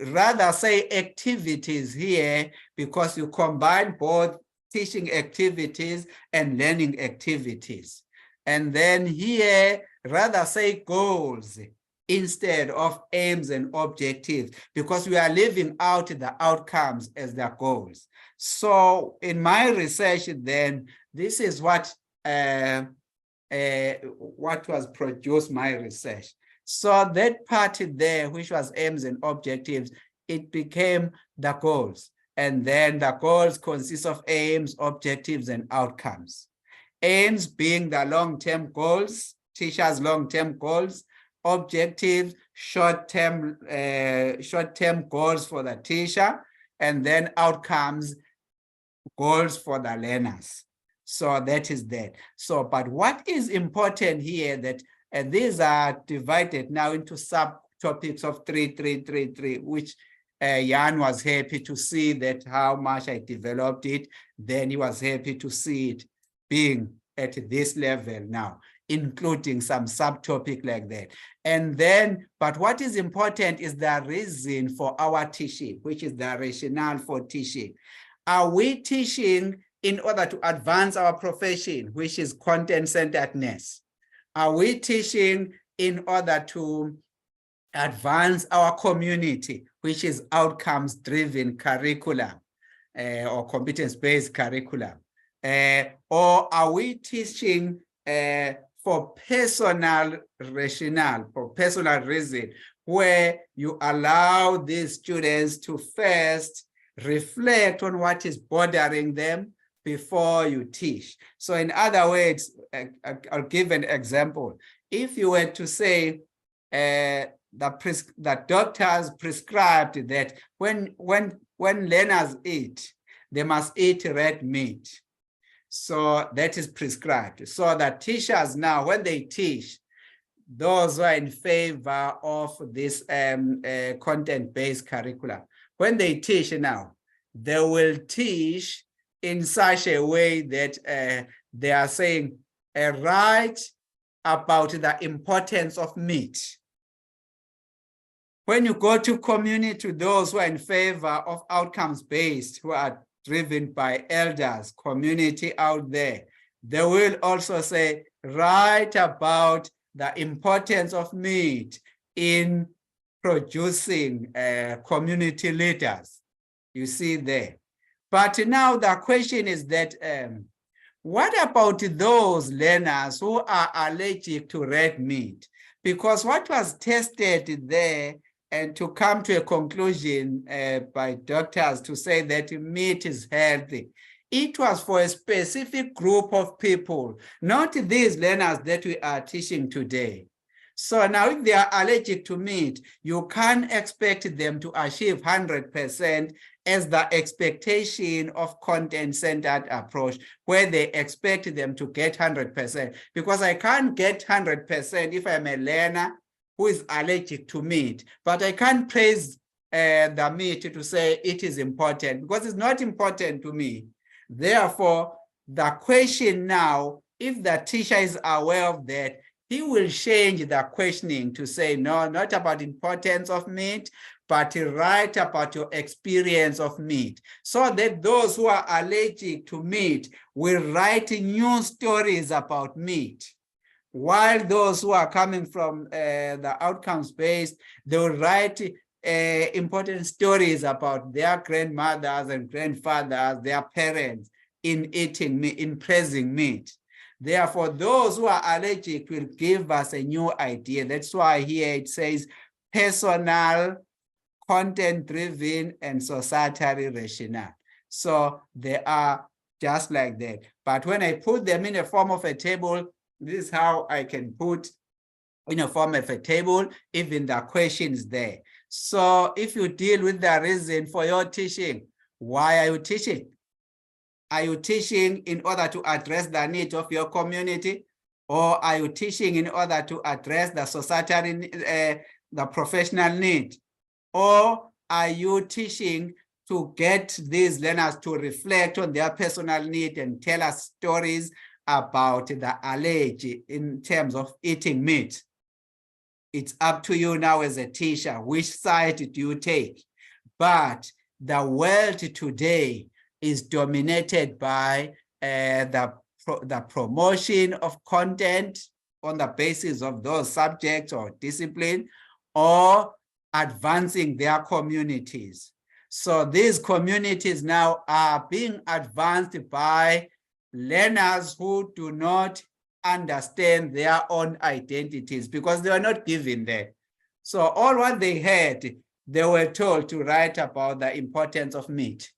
rather say activities here, because you combine both teaching activities and learning activities. And then here, rather say goals instead of aims and objectives, because we are leaving out the outcomes as the goals. So in my research then, this is what was produced my research. So that part there, which was aims and objectives, it became the goals. And then the goals consist of aims, objectives, and outcomes. Aims being the long-term goals, teachers' long-term goals, objectives, short-term goals for the teacher, and then outcomes, goals for the learners. So that is that. So, but what is important here that these are divided now into subtopics of 3, 3, 3, 3, which Jan was happy to see that how much I developed it. Then he was happy to see it being at this level now, including some subtopic like that. And then, but what is important is the reason for our teaching, which is the rationale for teaching. Are we teaching in order to advance our profession, which is content-centeredness? Are we teaching in order to advance our community, which is outcomes-driven curriculum? or competence-based curriculum? Or are we teaching for personal rationale, for personal reason, where you allow these students to first reflect on what is bothering them before you teach? So in other words, I'll give an example. If you were to say that doctors prescribed that when learners eat, they must eat red meat. So that is prescribed. So that teachers now, when they teach, those who are in favor of this content-based curriculum, when they teach now, they will teach in such a way that they are saying, write about the importance of meat. When you go to community, those who are in favor of outcomes-based, who are driven by elders, community out there, they will also say, write about the importance of meat in producing community leaders. You see there. But now the question is that, what about those learners who are allergic to red meat? Because what was tested there, and to come to a conclusion by doctors to say that meat is healthy, it was for a specific group of people, not these learners that we are teaching today. So now if they are allergic to meat, you can't expect them to achieve 100% as the expectation of content-centered approach, where they expect them to get 100%. Because I can't get 100% if I'm a learner who is allergic to meat, but I can't praise the meat to say it is important, because it's not important to me. Therefore, the question now, if the teacher is aware of that, he will change the questioning to say, no, not about the importance of meat, but write about your experience of meat, so that those who are allergic to meat will write new stories about meat. While those who are coming from the outcomes-based, they will write important stories about their grandmothers and grandfathers, their parents, in eating meat, in praising meat. Therefore, those who are allergic will give us a new idea. That's why here it says personal, content-driven, and societary rationale. So they are just like that. But when I put them in the form of a table, this is how I can put in a form of a table, even the questions there. So if you deal with the reason for your teaching, why are you teaching? Are you teaching in order to address the needs of your community? Or are you teaching in order to address the societal, the professional need? Or are you teaching to get these learners to reflect on their personal need and tell us stories about the allergy in terms of eating meat? It's up to you now as a teacher, which side do you take? But the world today is dominated by the promotion of content on the basis of those subjects or discipline, or advancing their communities. So these communities now are being advanced by learners who do not understand their own identities, because they were not given that. So all what they had, they were told to write about the importance of meat.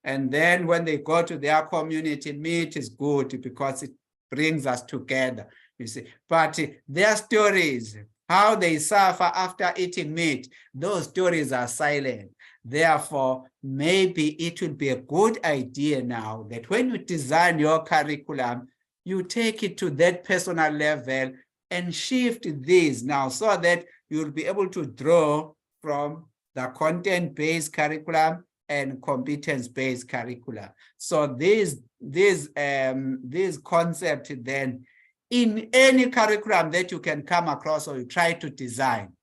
And then when they go to their community, meat is good because it brings us together, you see. But their stories, how they suffer after eating meat, those stories are silent. Therefore, maybe it would be a good idea now that when you design your curriculum, you take it to that personal level and shift these now, so that you'll be able to draw from the content-based curriculum and competence-based curricula. So these concepts then, in any curriculum that you can come across or you try to design,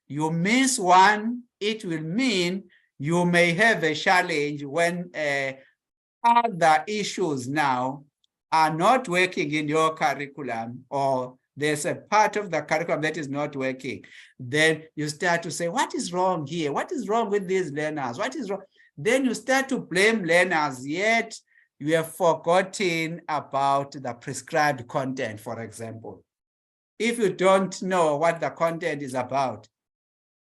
you miss one, it will mean you may have a challenge when other issues now are not working in your curriculum, or there's a part of the curriculum that is not working, then you start to say, what is wrong here? What is wrong with these learners? What is wrong? Then you start to blame learners, yet you have forgotten about the prescribed content, for example. If you don't know what the content is about,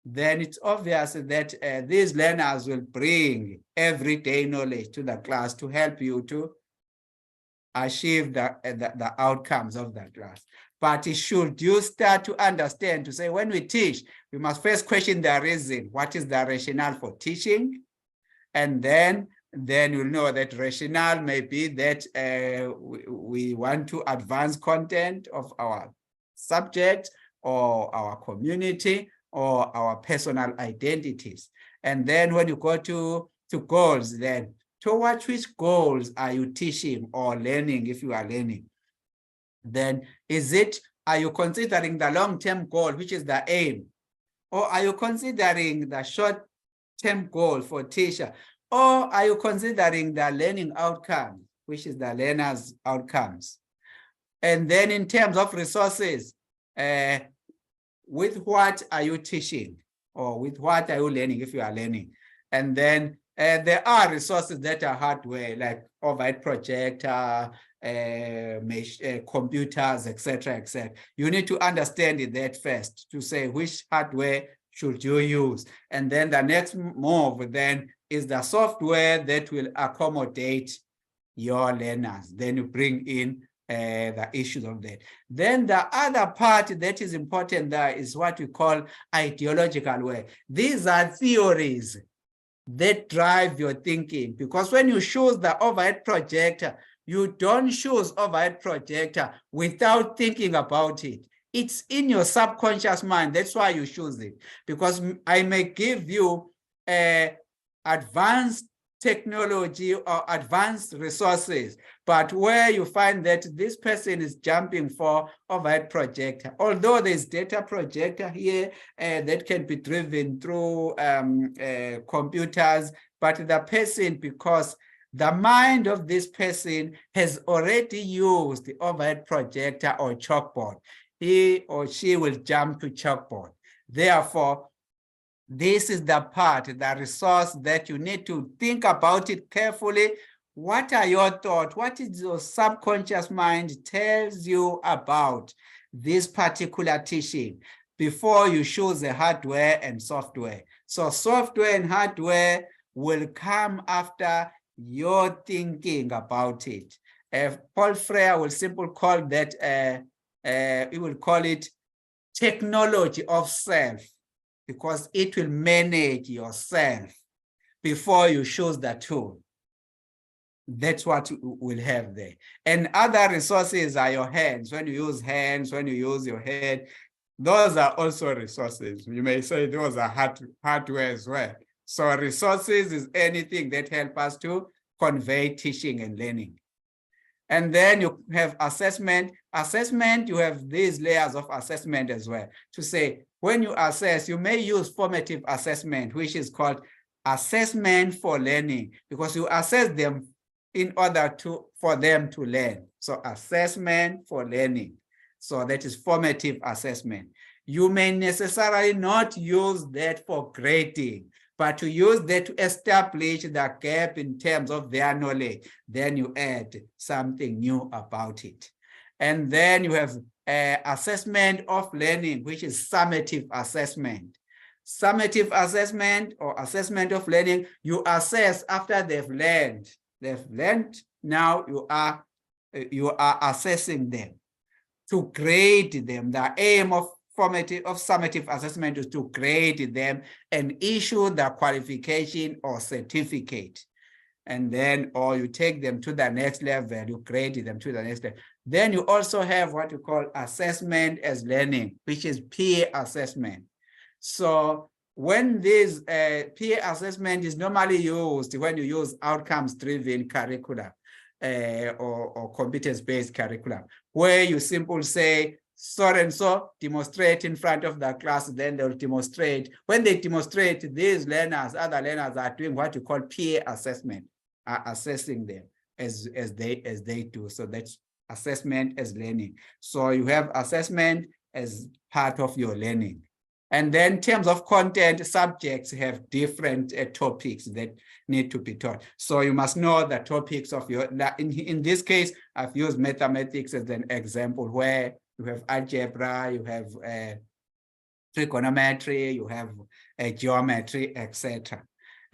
then it's obvious that these learners will bring everyday knowledge to the class to help you to achieve the outcomes of the class. But should you start to understand, to say, when we teach, we must first question the reason. What is the rationale for teaching? And then you'll know that rationale may be that we want to advance content of our subject or our community or our personal identities. And then when you go to goals, then towards which goals are you teaching or learning, if you are learning? Then are you considering the long-term goal, which is the aim? Or are you considering the short-term goal for teacher? Or are you considering the learning outcome, which is the learner's outcomes? And then in terms of resources, with what are you teaching? Or with what are you learning if you are learning? And then there are resources that are hardware, like overhead projector, computers, etc., etc. You need to understand that first to say which hardware should you use. And then the next move then is the software that will accommodate your learners. Then you bring in the issues of that. Then the other part that is important there is what we call ideological way. These are theories that drive your thinking, because when you choose the overhead projector, you don't choose overhead projector without thinking about it. It's in your subconscious mind. That's why you choose it, because I may give you advanced technology or advanced resources, but where you find that this person is jumping for overhead projector, although there's data projector here that can be driven through computers, but the person, because the mind of this person has already used the overhead projector or chalkboard, he or she will jump to chalkboard. Therefore, this is the part, the resource that you need to think about it carefully. What are your thoughts? What is your subconscious mind tells you about this particular teaching before you choose the hardware and software? So software and hardware will come after your thinking about it. Paul Freire will simply call that, he will call it technology of self, because it will manage yourself before you choose the tool. That's what we'll have there. And other resources are your hands. When you use hands, when you use your head, those are also resources. You may say those are hardware as well. So resources is anything that helps us to convey teaching and learning. And then you have assessment. Assessment, you have these layers of assessment as well. To say, when you assess, you may use formative assessment, which is called assessment for learning, because you assess them in order for them to learn. So assessment for learning. So that is formative assessment. You may necessarily not use that for grading, but to use that to establish the gap in terms of their knowledge. Then you add something new about it. And then you have assessment of learning, which is summative assessment. Summative assessment or assessment of learning, you assess after they've learned. They've learned, now you are assessing them to grade them. The aim of summative assessment is to grade them and issue the qualification or certificate. And then, or you take them to the next level, you grade them to the next level. Then you also have what you call assessment as learning, which is peer assessment. So when this peer assessment is normally used when you use outcomes-driven curriculum or competence-based curriculum, where you simply say, so and so demonstrate in front of the class, then they'll demonstrate. When they demonstrate, these learners, other learners are doing what you call peer assessment, are assessing them as they do. So that's assessment as learning. So you have assessment as part of your learning. And then in terms of content, subjects have different topics that need to be taught. So you must know the topics of your, in this case, I've used mathematics as an example where you have algebra, you have trigonometry, you have geometry, etc.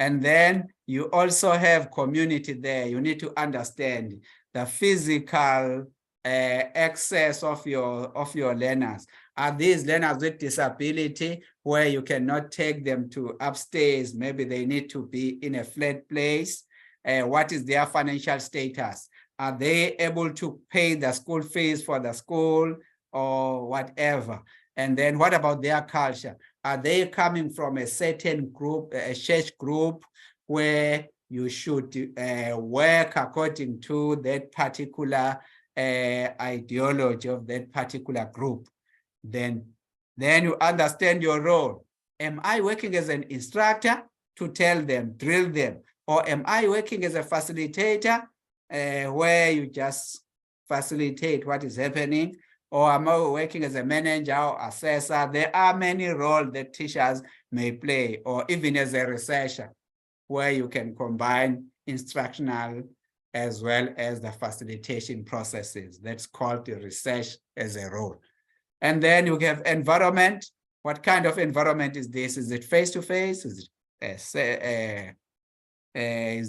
And then you also have community there. You need to understand the physical access of your learners. Are these learners with disability where you cannot take them to upstairs? Maybe they need to be in a flat place. What is their financial status? Are they able to pay the school fees for the school or whatever? And then what about their culture? Are they coming from a certain group, a church group, where you should work according to that particular ideology of that particular group? Then you understand your role. Am I working as an instructor to tell them, drill them? Or am I working as a facilitator where you just facilitate what is happening? Or am I working as a manager or assessor? There are many roles that teachers may play, or even as a researcher, where you can combine instructional as well as the facilitation processes. That's called the research as a role. And then you have environment. What kind of environment is this? Is it face-to-face? Is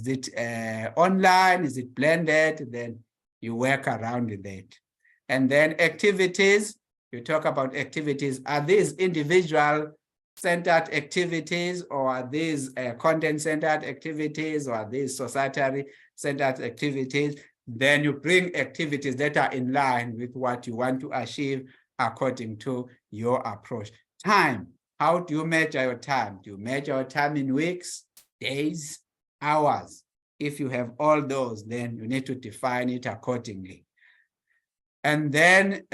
it online? Is it blended? Then you work around that. And then activities, you talk about activities. Are these individual-centered activities, or are these content-centered activities, or are these societary-centered activities? Then you bring activities that are in line with what you want to achieve according to your approach. Time, how do you measure your time? Do you measure your time in weeks, days, hours? If you have all those, then you need to define it accordingly. And then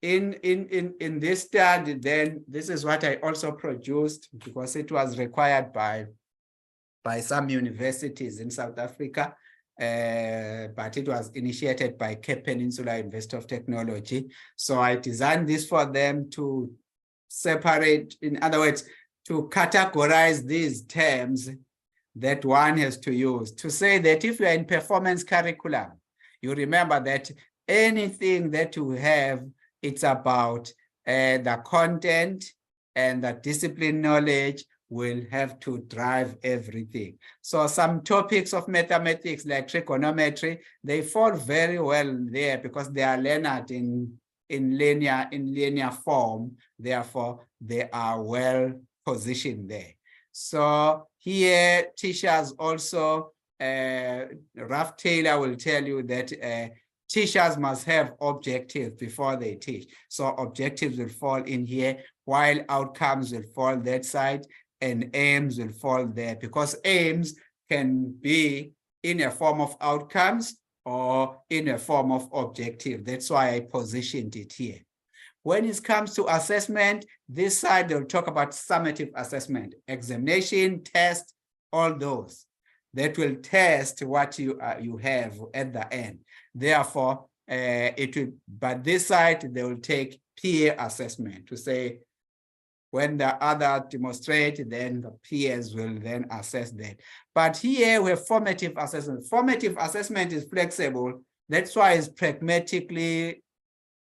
in this study, then this is what I also produced, because it was required by some universities in South Africa, but it was initiated by Cape Peninsula University of Technology. So I designed this for them to separate, in other words, to categorize these terms that one has to use, to say that if you're in performance curriculum, you remember that anything that you have, it's about the content and the discipline knowledge will have to drive everything. So some topics of mathematics like trigonometry, they fall very well there because they are learned in linear form. Therefore, they are well positioned there. So here, teachers also, Ralph Taylor will tell you that teachers must have objectives before they teach. So objectives will fall in here, while outcomes will fall that side, and aims will fall there, because aims can be in a form of outcomes or in a form of objective. That's why I positioned it here. When it comes to assessment, this side, they'll talk about summative assessment, examination, test, all those that will test what you have at the end. Therefore, but this side, they will take peer assessment to say, when the other demonstrate, then the peers will then assess that. But here we have formative assessment. Formative assessment is flexible. That's why it's pragmatically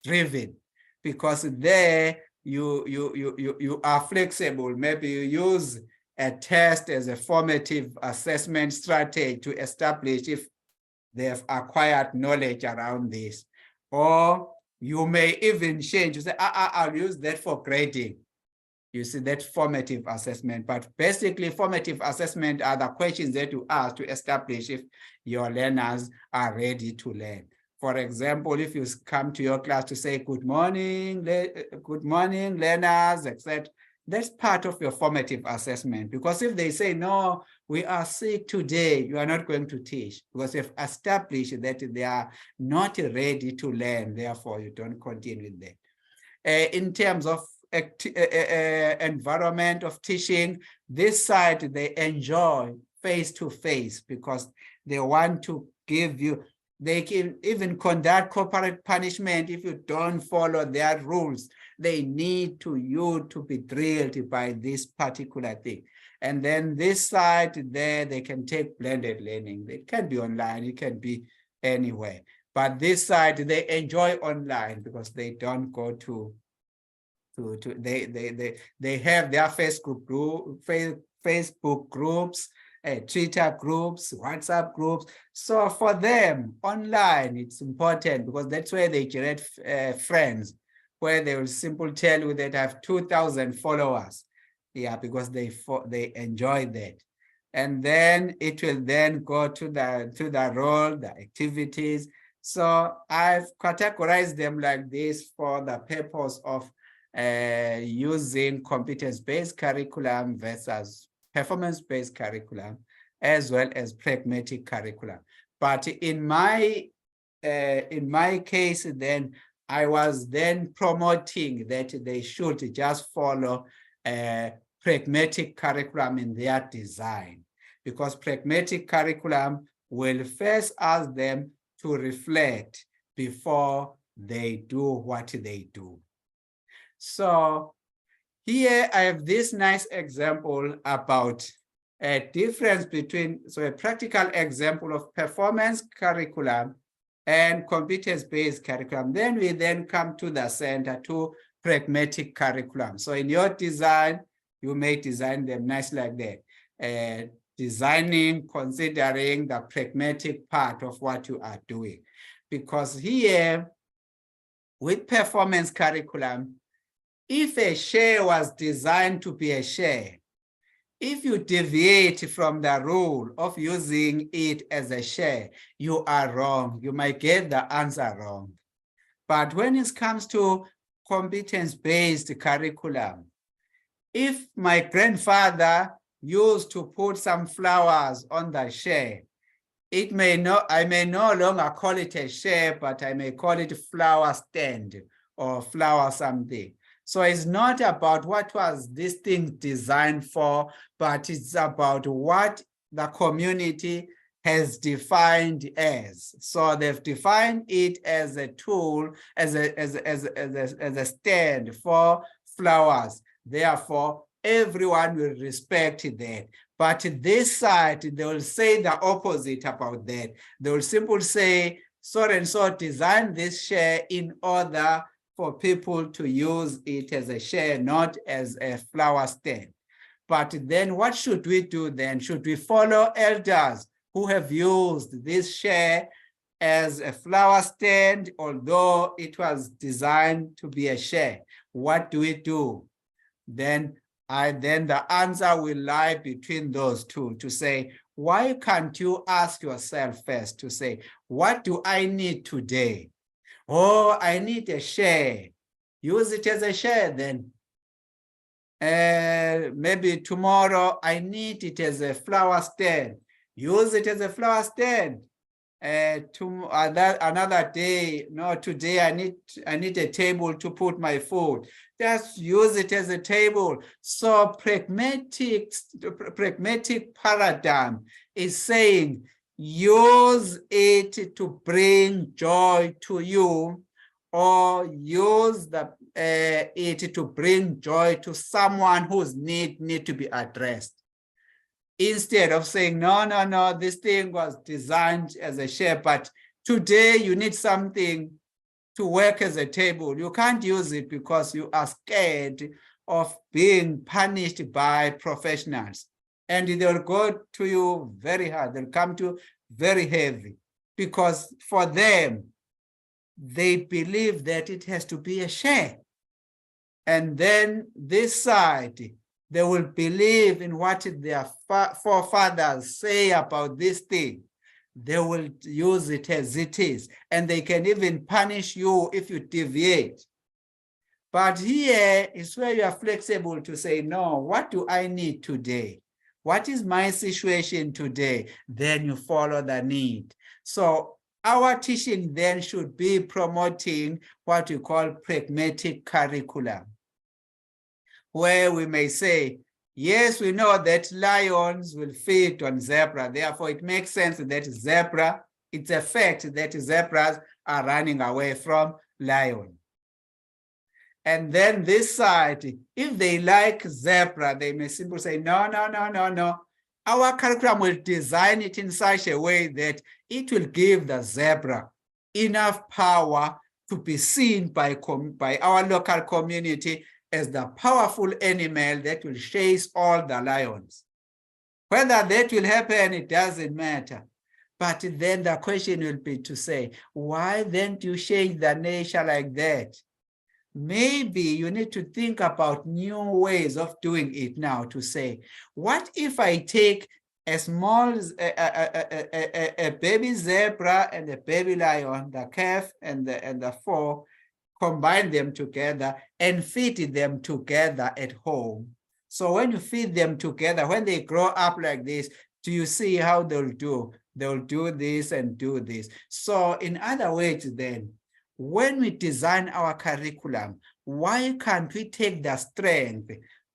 driven, because there you are flexible. Maybe you use a test as a formative assessment strategy to establish if they have acquired knowledge around this. Or you may even change, you say, I'll use that for grading. You see that formative assessment, but basically formative assessment are the questions that you ask to establish if your learners are ready to learn. For example, if you come to your class to say, good morning, learners, etc., that's part of your formative assessment. Because if they say, no, we are sick today, you are not going to teach, because you've established that they are not ready to learn, therefore you don't continue with that. In terms of environment of teaching, this side, they enjoy face-to-face because they want to give you, They can even conduct corporate punishment if you don't follow their rules. They need you to be drilled by this particular thing. And then this side there, they can take blended learning. It can be online, it can be anywhere. But this side, they enjoy online because they don't go they have their Facebook groups, Twitter groups, WhatsApp groups. So for them, online, it's important because that's where they generate friends, where they will simply tell you that I have 2,000 followers. Yeah, because they enjoy that. And then it will then go to the role, the activities. So I've categorized them like this for the purpose of using competence-based curriculum versus performance-based curriculum, as well as pragmatic curriculum. But in my case, then I was then promoting that they should just follow pragmatic curriculum in their design, because pragmatic curriculum will first ask them to reflect before they do what they do. So here I have this nice example about a difference between, so a practical example of performance curriculum and competence-based curriculum. Then we then come to the center to pragmatic curriculum. So in your design, you may design them nice like that. Designing, considering the pragmatic part of what you are doing. Because here, with performance curriculum, if a share was designed to be a share, if you deviate from the rule of using it as a share, you are wrong. You might get the answer wrong. But when it comes to competence-based curriculum, if my grandfather used to put some flowers on the share, I may no longer call it a share, but I may call it flower stand or flower something. So it's not about what was this thing designed for, but it's about what the community has defined as. So they've defined it as a tool, as a stand for flowers. Therefore, everyone will respect that. But this side, they will say the opposite about that. They will simply say, so and so design this share in order for people to use it as a share, not as a flower stand. But then what should we do then? Should we follow elders who have used this share as a flower stand, although it was designed to be a share? What do we do? Then the answer will lie between those two, to say, why can't you ask yourself first to say, what do I need today? Oh, I need a share. Use it as a share then. Maybe tomorrow I need it as a flower stand. Use it as a flower stand. Another day, no, today I need a table to put my food. Just use it as a table. So pragmatic paradigm is saying, use it to bring joy to you, or use it to bring joy to someone whose need to be addressed. Instead of saying, no, this thing was designed as a share, but today you need something to work as a table. You can't use it because you are scared of being punished by professionals. And they'll go to you very hard. They'll come to very heavy, because for them, they believe that it has to be a share. And then this side, they will believe in what their forefathers say about this thing. They will use it as it is. And they can even punish you if you deviate. But here is where you are flexible to say, no, what do I need today? What is my situation today? Then you follow the need. So our teaching then should be promoting what we call pragmatic curriculum, where we may say, yes, we know that lions will feed on zebra. Therefore, it makes sense that zebra It's a fact that zebras are running away from lion. And then this side, if they like zebra, they may simply say, no, no, no, no, no. Our curriculum will design it in such a way that it will give the zebra enough power to be seen by our local community as the powerful animal that will chase all the lions. Whether that will happen, it doesn't matter. But then the question will be to say, why then do you change the nature like that? Maybe you need to think about new ways of doing it now to say, what if I take a small, a baby zebra and a baby lion, the calf and the foal, combine them together and feed them together at home. So when you feed them together, when they grow up like this, do you see how they'll do? They'll do this and do this. So in other words then, when we design our curriculum, why can't we take the strength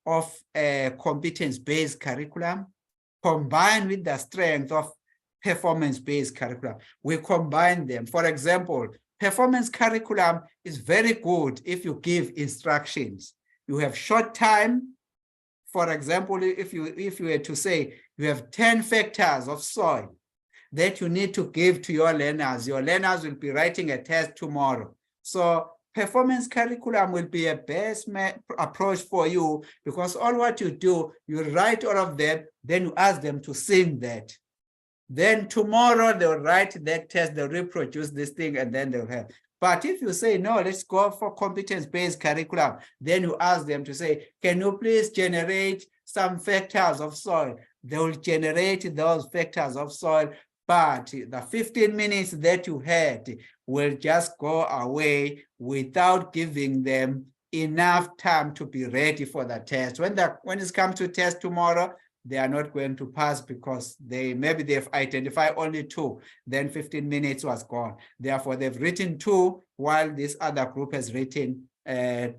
of a competence-based curriculum, combined with the strength of performance-based curriculum? We combine them. For example, performance curriculum is very good if you give instructions. You have short time. For example, if you were to say you have 10 factors of soil that you need to give to your learners will be writing a test tomorrow. So performance curriculum will be a best approach for you, because all what you do, you write all of them, then you ask them to sing that. Then tomorrow they'll write that test, they'll reproduce this thing, and then they'll have. But if you say, no, let's go for competence-based curriculum, then you ask them to say, can you please generate some factors of soil? They will generate those factors of soil, but the 15 minutes that you had will just go away without giving them enough time to be ready for the test. When it comes to test tomorrow, they are not going to pass because maybe they've identified only 2, then 15 minutes was gone. Therefore, they've written 2 while this other group has written 10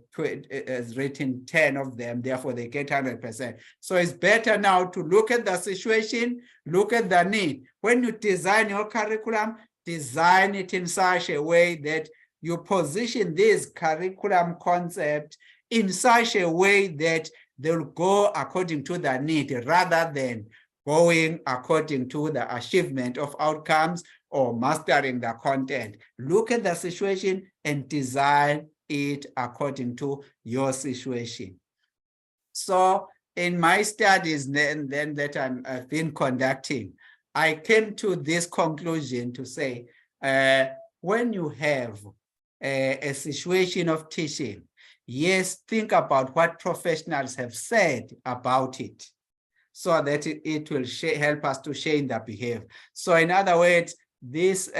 of them, therefore they get 100%. So it's better now to look at the situation, look at the need. When you design your curriculum, design it in such a way that you position this curriculum concept in such a way that they'll go according to the need rather than going according to the achievement of outcomes or mastering the content. Look at the situation and design it according to your situation. So in my studies then that I've been conducting, I came to this conclusion to say, when you have a situation of teaching, yes, think about what professionals have said about it, so that it will help us to change the behavior. So in other words, this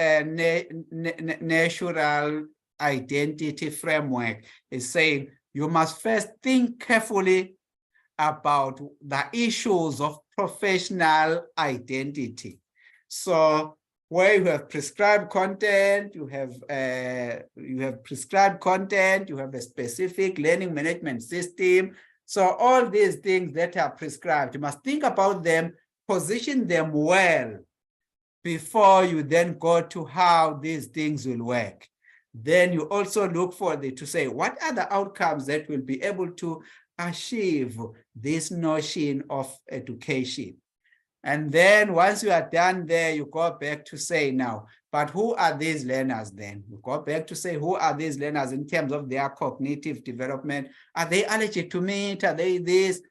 natural identity framework is saying you must first think carefully about the issues of professional identity. So where you have prescribed content, you have prescribed content, you have a specific learning management system. So all these things that are prescribed, you must think about them, position them well before you then go to how these things will work. Then you also look for to say, what are the outcomes that will be able to achieve this notion of education? And then once you are done there, you go back to say now, but who are these learners then? You go back to say, who are these learners in terms of their cognitive development? Are they allergic to meat? Are they this?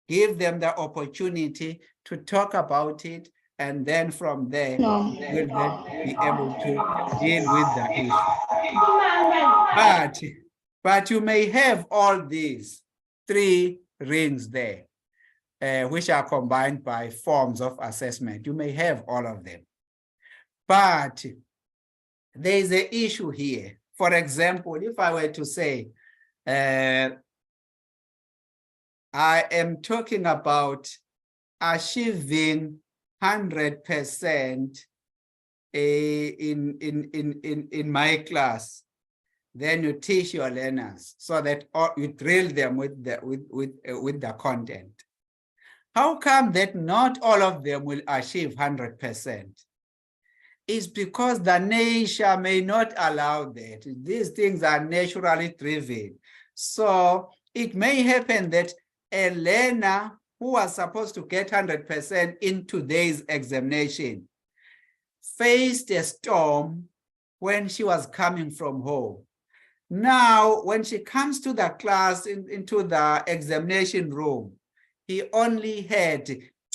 Give them the opportunity to talk about it. And then from there, we'll then be able to deal with the issue. But you may have all these 3 rings there, which are combined by forms of assessment. You may have all of them. But there is an issue here. For example, if I were to say, I am talking about achieving 100% in my class, then you teach your learners so that you drill them with the content. How come that not all of them will achieve 100%? is because the nature may not allow that. These things are naturally driven. So it may happen that a learner who was supposed to get 100% in today's examination faced a storm when she was coming from home. Now, when she comes to the class, into the examination room, he only had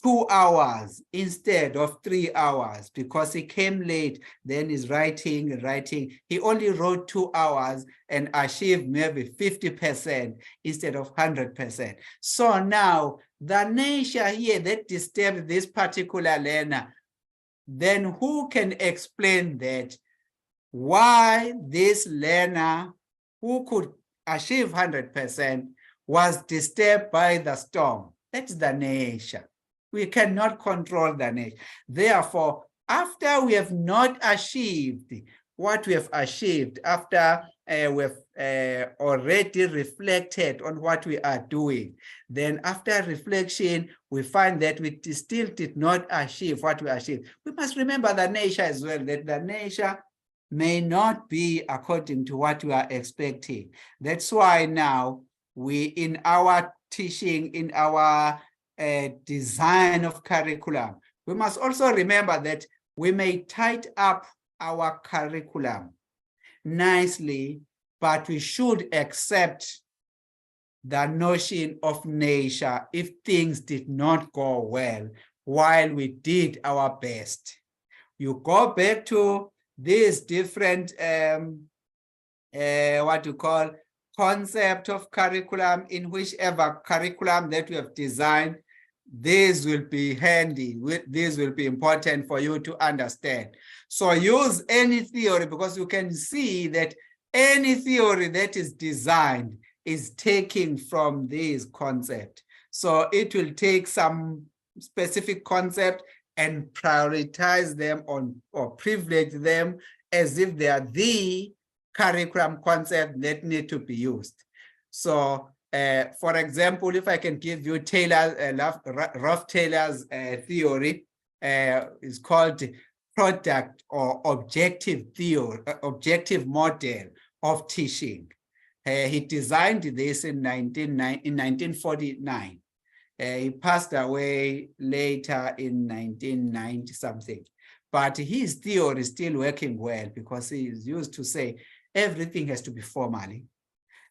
2 hours instead of 3 hours because he came late. Then he's writing. He only wrote 2 hours and achieved maybe 50% instead of 100%. So now the nature here that disturbed this particular learner, then who can explain that? Why this learner who could achieve 100% was disturbed by the storm? That's the nature. We cannot control the nature. Therefore, after we have not achieved what we have achieved, after we've already reflected on what we are doing, then after reflection, we find that we still did not achieve what we achieved. We must remember the nature as well, that the nature may not be according to what we are expecting. That's why now we, in our teaching, in our design of curriculum, we must also remember that we may tighten up our curriculum nicely, but we should accept the notion of nature if things did not go well while we did our best. You go back to these different what you call concept of curriculum, in whichever curriculum that we have designed, this will be handy. This will be important for you to understand. So use any theory, because you can see that any theory that is designed is taking from this concept. So it will take some specific concept and prioritize them on, or privilege them as if they are the curriculum concept that need to be used. So for example, if I can give you Ralph Taylor's theory, is called product or objective theory, objective model of teaching. He designed this in 1949. He passed away later in 1990 something. But his theory is still working well, because he is used to say everything has to be formally.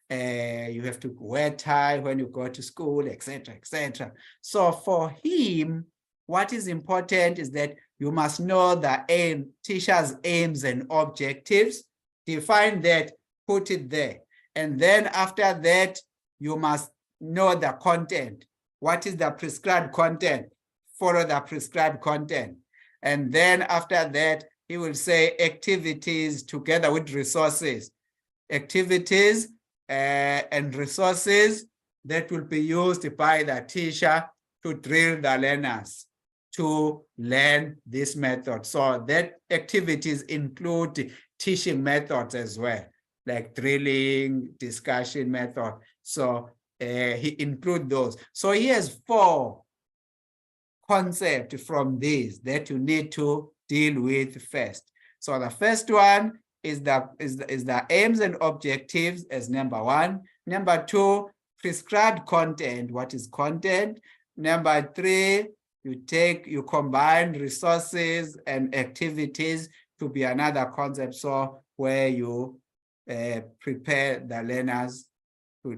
You have to wear tie when you go to school, etc., etc. So for him, what is important is that you must know the aim, teacher's aims and objectives, define that, put it there. And then after that, you must know the content. What is the prescribed content? Follow the prescribed content. And then after that, he will say activities together with resources. Activities and resources that will be used by the teacher to drill the learners to learn this method. So that activities include teaching methods as well, like drilling, discussion method. So he includes those. So he has 4 concepts from these that you need to deal with first. So the first one is the aims and objectives as number 1. Number 2, prescribed content. What is content? Number 3, you combine resources and activities to be another concept. So where you prepare the learners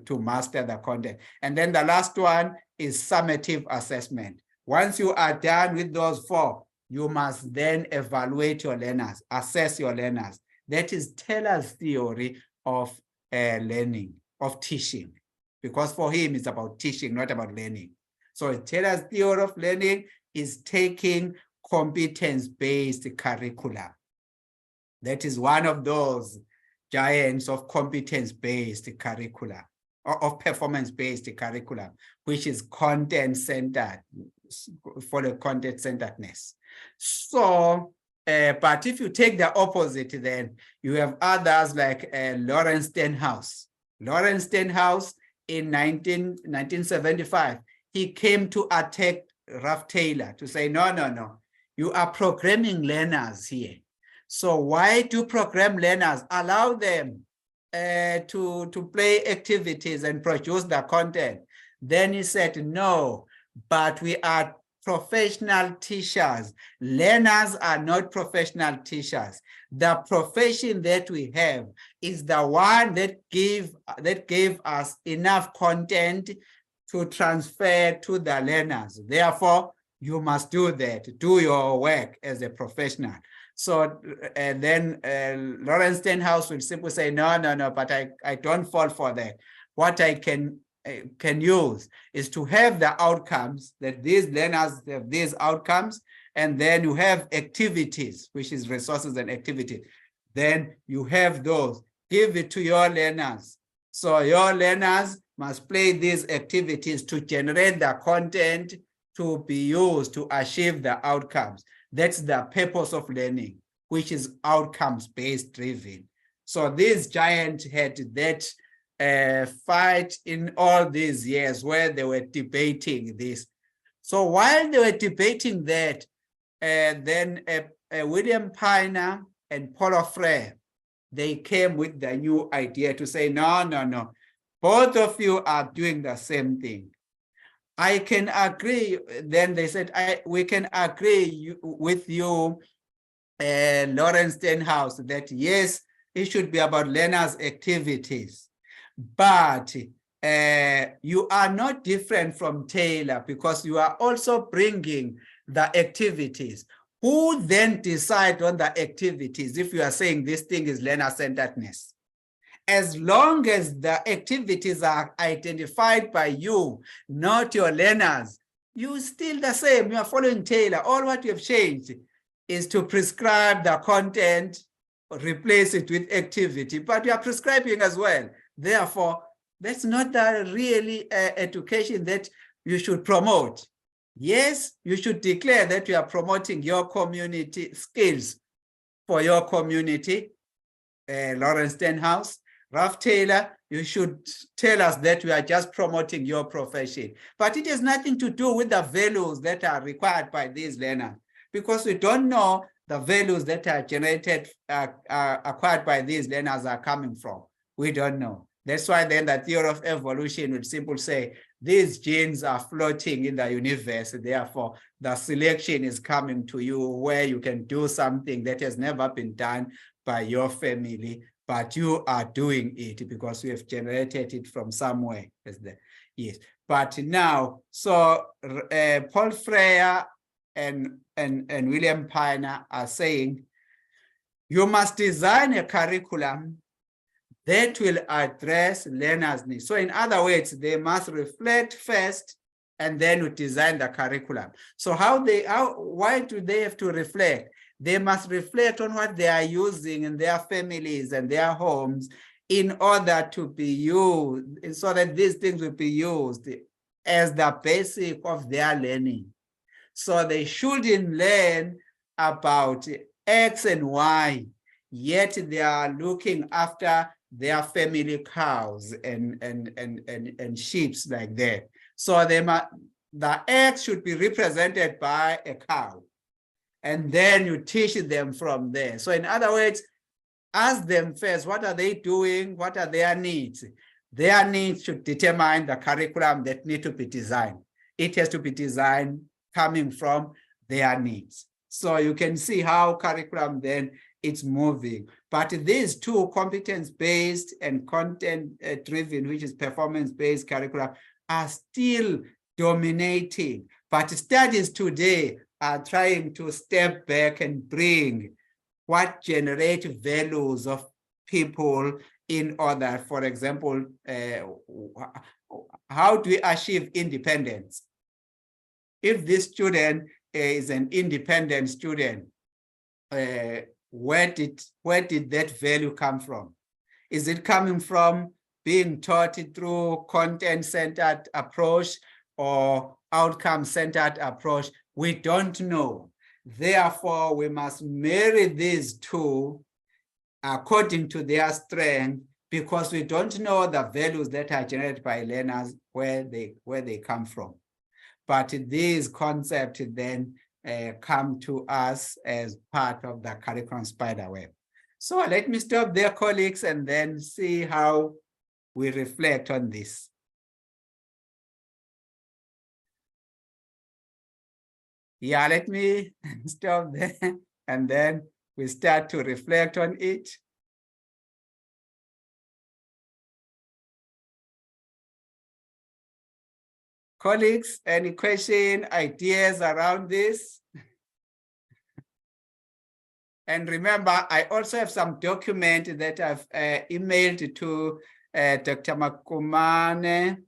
to master the content. And then the last one is summative assessment. Once you are done with those 4, you must then evaluate your learners, assess your learners. That is Taylor's theory of learning, of teaching, because for him it's about teaching, not about learning. So Taylor's theory of learning is taking competence-based curriculum. That is one of those giants of competence-based curriculum, or of performance-based curriculum, which is content-centered, for the content-centeredness. So, but if you take the opposite, then you have others like Lawrence Stenhouse. Lawrence Stenhouse in 1975, he came to attack Ralph Taylor to say, no, you are programming learners here. So why do program learners allow them to play activities and produce the content? Then he said, no, but we are professional teachers. Learners are not professional teachers. The profession that we have is the one that gave us enough content to transfer to the learners. Therefore, you must do that, do your work as a professional. So then Lawrence Stenhouse will simply say, no, but I don't fall for that. What I can use is to have the outcomes, that these learners have these outcomes, and then you have activities, which is resources and activities. Then you have those, give it to your learners. So your learners must play these activities to generate the content to be used to achieve the outcomes. That's the purpose of learning, which is outcomes-based driven. So this giant had that fight in all these years where they were debating this. So while they were debating that, then William Piner and Paulo Freire, they came with the new idea to say, no, both of you are doing the same thing. I can agree. Then they said, we can agree with you, Lawrence Stenhouse, that yes, it should be about learners' activities. But you are not different from Taylor because you are also bringing the activities. Who then decide on the activities if you are saying this thing is learner-centeredness? As long as the activities are identified by you, not your learners, you're still the same. You are following Taylor. All what you have changed is to prescribe the content, replace it with activity, but you are prescribing as well. Therefore, that's not the really education that you should promote. Yes, you should declare that you are promoting your community skills for your community, Lawrence Stenhouse. Ralph Taylor, you should tell us that we are just promoting your profession. But it has nothing to do with the values that are required by these learners, because we don't know the values that are generated, acquired by these learners are coming from. We don't know. That's why then the theory of evolution would simply say, these genes are floating in the universe, therefore the selection is coming to you where you can do something that has never been done by your family, but you are doing it because you have generated it from somewhere. Yes, but now, so Paul Freire and William Piner are saying, you must design a curriculum that will address learners' needs. So in other words, they must reflect first and then design the curriculum. So why do they have to reflect? They must reflect on what they are using in their families and their homes in order to be used, so that these things will be used as the basic of their learning. So they shouldn't learn about X and Y, yet they are looking after their family cows and sheep like that. So the X should be represented by a cow. And then you teach them from there. So in other words, ask them first, what are they doing? What are their needs? Their needs should determine the curriculum that need to be designed. It has to be designed coming from their needs. So you can see how curriculum then it's moving. But these two, competence-based and content-driven, which is performance-based curriculum, are still dominating. But studies today are trying to step back and bring what generate values of people in order, for example, how do we achieve independence? If this student is an independent student, where did that value come from? Is it coming from being taught through content-centered approach or outcome-centered approach? We don't know. Therefore, we must marry these two according to their strength, because we don't know the values that are generated by learners, where they come from. But these concepts then come to us as part of the curriculum spiderweb. So let me stop there, colleagues, and then see how we reflect on this. Yeah, let me stop there, and then we start to reflect on it. Colleagues, any question, ideas around this? And remember, I also have some document that I've emailed to Dr. Makumane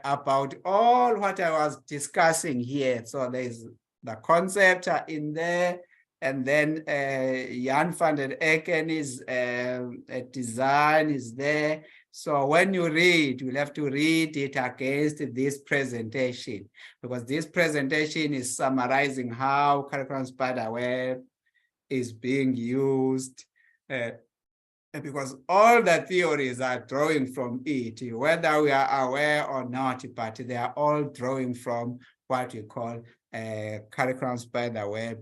about all what I was discussing here. So there's the concept in there, and then Jan van der Eken is design is there. So when you read, you'll have to read it against this presentation, because this presentation is summarizing how Curriculum Spiderweb is being used, because all the theories are drawing from it, whether we are aware or not, but they are all drawing from what we call Curriculum Spiderweb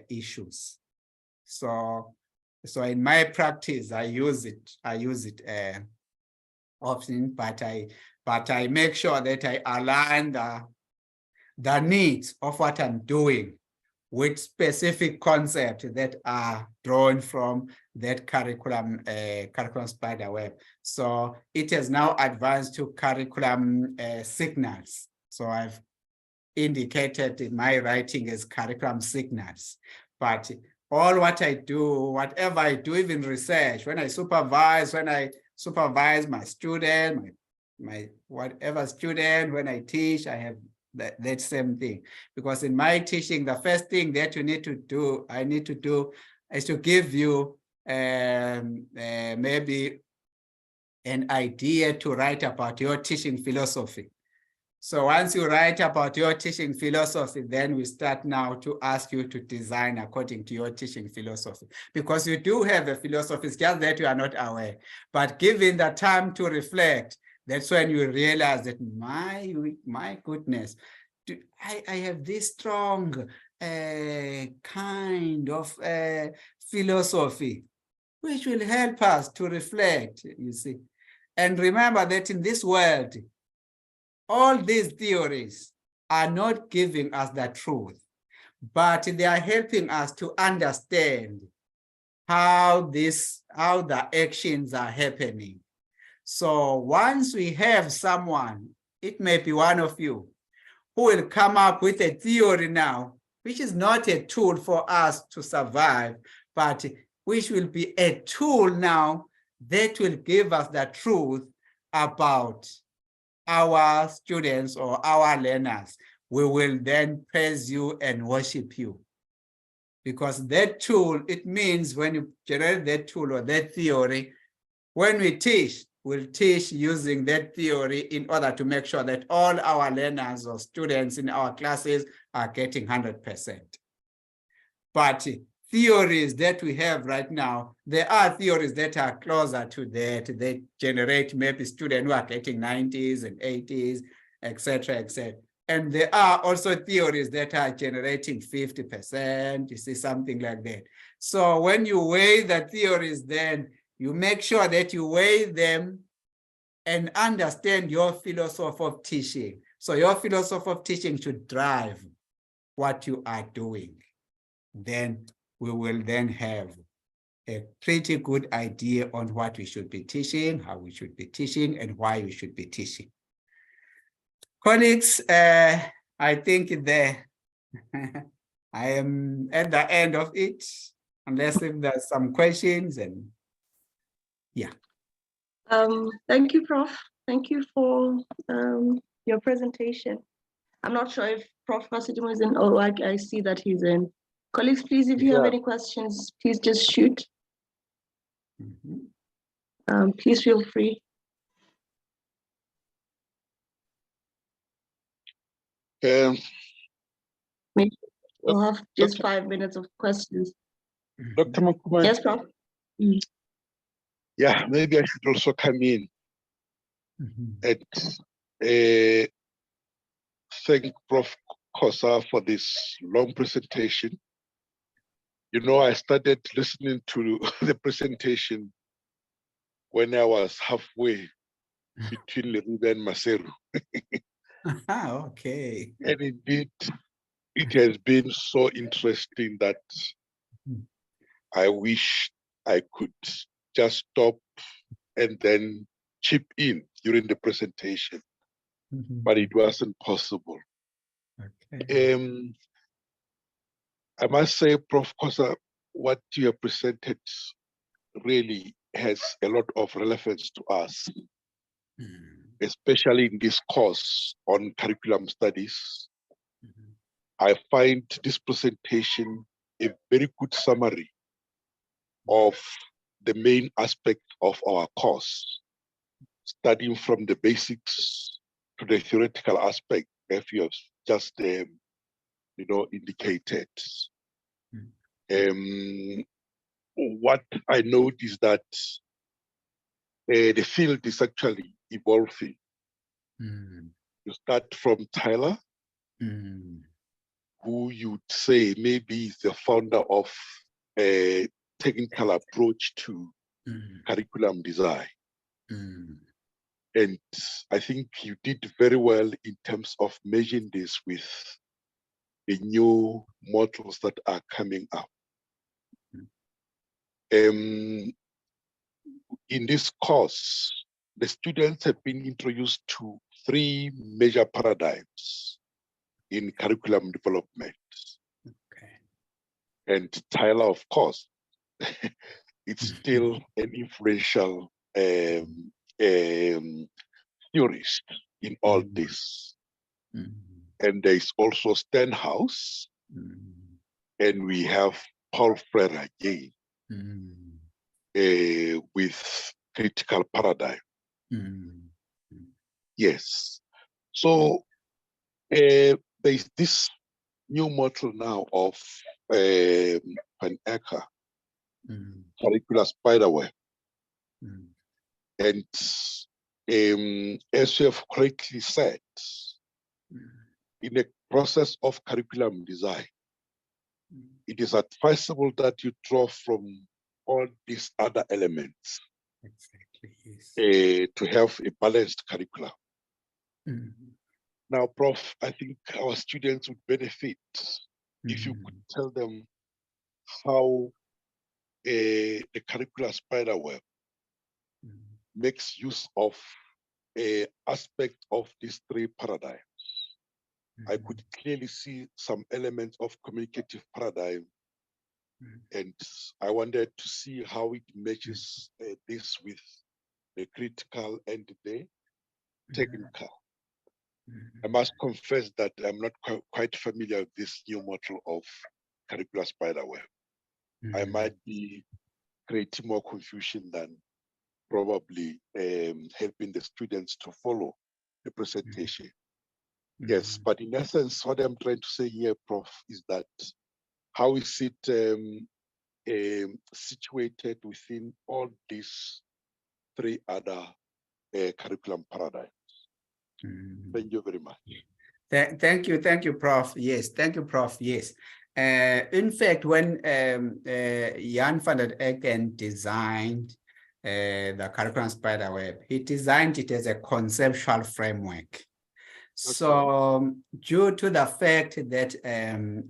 issues. So in my practice, I use it often, but I make sure that I align the needs of what I'm doing with specific concepts that are drawn from that curriculum spiderweb. So it has now advanced to curriculum signals. So I've indicated in my writing as curriculum signals. But all what I do, whatever I do, even research, when I supervise my student, my whatever student, when I teach, I have that same thing. Because in my teaching, the first thing that you need to do, is to give you maybe an idea to write about your teaching philosophy. So once you write about your teaching philosophy, then we start now to ask you to design according to your teaching philosophy. Because you do have a philosophy, it's just that you are not aware. But given the time to reflect, that's when you realize that my goodness, I have this strong kind of philosophy, which will help us to reflect, you see. And remember that in this world, all these theories are not giving us the truth, but they are helping us to understand how the actions are happening. So once we have someone, it may be one of you, who will come up with a theory now, which is not a tool for us to survive, but which will be a tool now that will give us the truth about our students or our learners, we will then praise you and worship you. Because that tool, it means when you generate that tool or that theory, when we teach, we'll teach using that theory in order to make sure that all our learners or students in our classes are getting 100%. But theories that we have right now, there are theories that are closer to that. They generate maybe students who are getting 90s and 80s, etc., etc. And there are also theories that are generating 50%, you see, something like that. So when you weigh the theories, then you make sure that you weigh them and understand your philosophy of teaching. So your philosophy of teaching should drive what you are doing. Then we will then have a pretty good idea on what we should be teaching, how we should be teaching, and why we should be teaching. Colleagues, I think I am at the end of it, unless if there's some questions. And yeah. Thank you, Prof. Thank you for your presentation. I'm not sure if Prof. Masidimo is in. Oh, I see that he's in. Colleagues, please, if you have any questions, please just shoot. Please feel free. Maybe we'll have just 5 minutes of questions. Dr. Makumane. Yes, Prof. Yeah, maybe I should also come in and thank Prof. Kosa, for this long presentation. You know, I started listening to the presentation when I was halfway between Leribe and Maseru. Okay. And indeed, it has been so interesting that I wish I could just stop and then chip in during the presentation, but it wasn't possible. Okay. I must say, Prof. Kosa, what you have presented really has a lot of relevance to us, especially in this course on curriculum studies. I find this presentation a very good summary of the main aspect of our course, starting from the basics to the theoretical aspect, as you have just indicated. What I note is that the field is actually evolving. You start from Tyler, who you'd say maybe is the founder of a technical approach to curriculum design. And I think you did very well in terms of measuring this with the new models that are coming up. In this course, the students have been introduced to 3 major paradigms in curriculum development. Okay. And Tyler, of course, it's still an influential theorist in all this. And there is also Stenhouse, and we have Paul Freire again with critical paradigm. Yes. So there's this new model now of Van Acker, curricular spiderweb. And as you have correctly said, in the process of curriculum design, it is advisable that you draw from all these other elements. Exactly, yes. To have a balanced curriculum. Now, Prof, I think our students would benefit if you could tell them how the curricular spiderweb makes use of an aspect of these 3 paradigms. I could clearly see some elements of communicative paradigm, and I wanted to see how it matches this with the critical and the technical. I must confess that I'm not quite familiar with this new model of curricular spiderweb. I might be creating more confusion than probably helping the students to follow the presentation. Yes, but in essence, what I'm trying to say here, Prof, is that how is it situated within all these 3 other curriculum paradigms? Thank you very much. Thank you, Prof. Yes, thank you, Prof. Yes. In fact, when Jan van der Eken designed the curriculum spiderweb, he designed it as a conceptual framework. So due to the fact that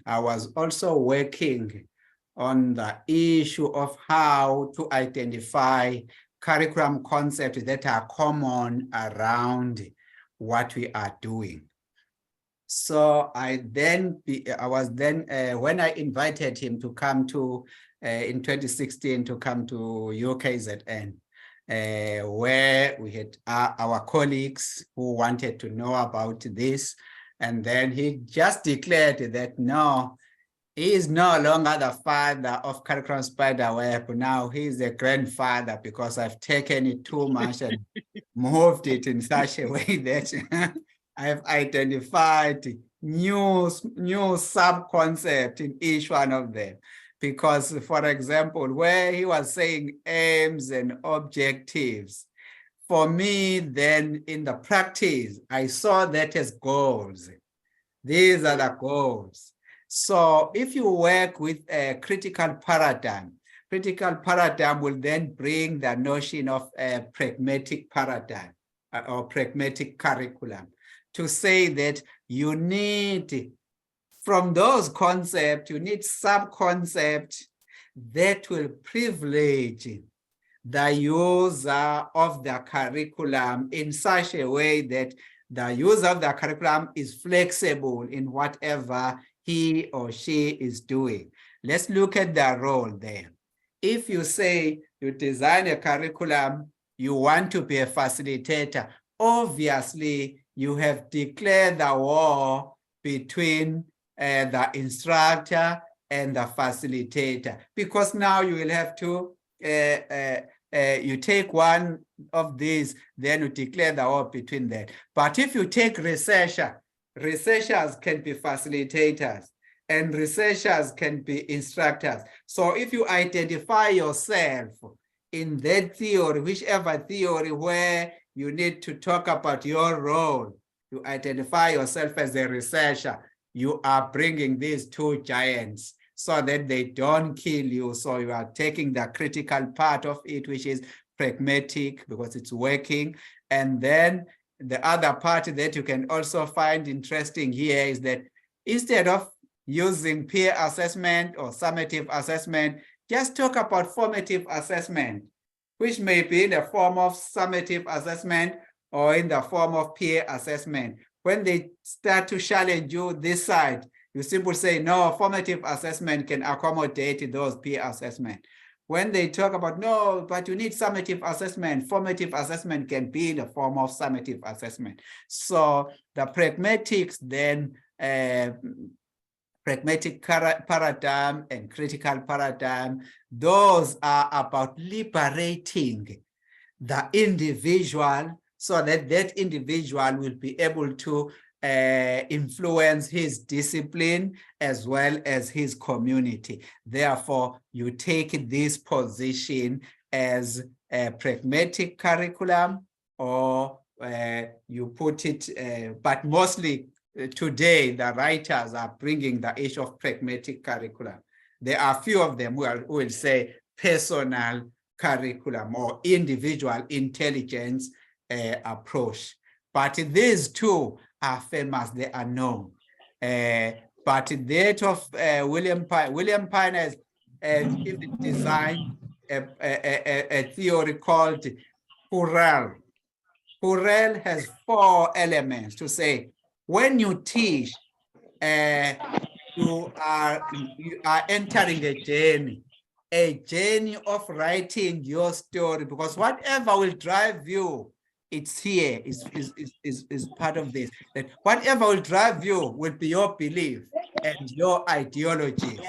I was also working on the issue of how to identify curriculum concepts that are common around what we are doing. So when I invited him to come to, in 2016, to come to UKZN, where we had our colleagues who wanted to know about this. And then he just declared that no, he is no longer the father of curriculum spiderweb. Now he is the grandfather because I've taken it too much and moved it in such a way that I've identified new sub-concept in each one of them. Because, for example, where he was saying aims and objectives, for me, then in the practice, I saw that as goals. These are the goals. So if you work with a critical paradigm will then bring the notion of a pragmatic paradigm or pragmatic curriculum to say that you need, from those concepts, you need sub-concepts that will privilege the user of the curriculum in such a way that the user of the curriculum is flexible in whatever he or she is doing. Let's look at the role there. If you say you design a curriculum, you want to be a facilitator, obviously you have declared the war between the instructor and the facilitator, because now you will have to you take one of these, then you declare the war between them. But if you take researchers can be facilitators and researchers can be instructors. So if you identify yourself in that theory, whichever theory where you need to talk about your role, you identify yourself as a researcher, you are bringing these two giants so that they don't kill you. So you are taking the critical part of it, which is pragmatic because it's working. And then the other part that you can also find interesting here is that instead of using peer assessment or summative assessment, just talk about formative assessment, which may be in the form of summative assessment or in the form of peer assessment. When they start to challenge you this side, you simply say, no, formative assessment can accommodate those peer assessment. When they talk about, no, but you need summative assessment, formative assessment can be in the form of summative assessment. So the pragmatics then, pragmatic paradigm and critical paradigm, those are about liberating the individual so that that individual will be able to influence his discipline as well as his community. Therefore, you take this position as a pragmatic curriculum, or you put it, but mostly today the writers are bringing the issue of pragmatic curriculum. There are a few of them who will say personal curriculum or individual intelligence approach. But these two are famous, they are known. But that of William Pine has even designed a theory called Hurrell. Hurrell has 4 elements to say, when you teach, you are entering a journey of writing your story, because whatever will drive you, it's here, is part of this, that whatever will drive you will be your belief and your ideologies.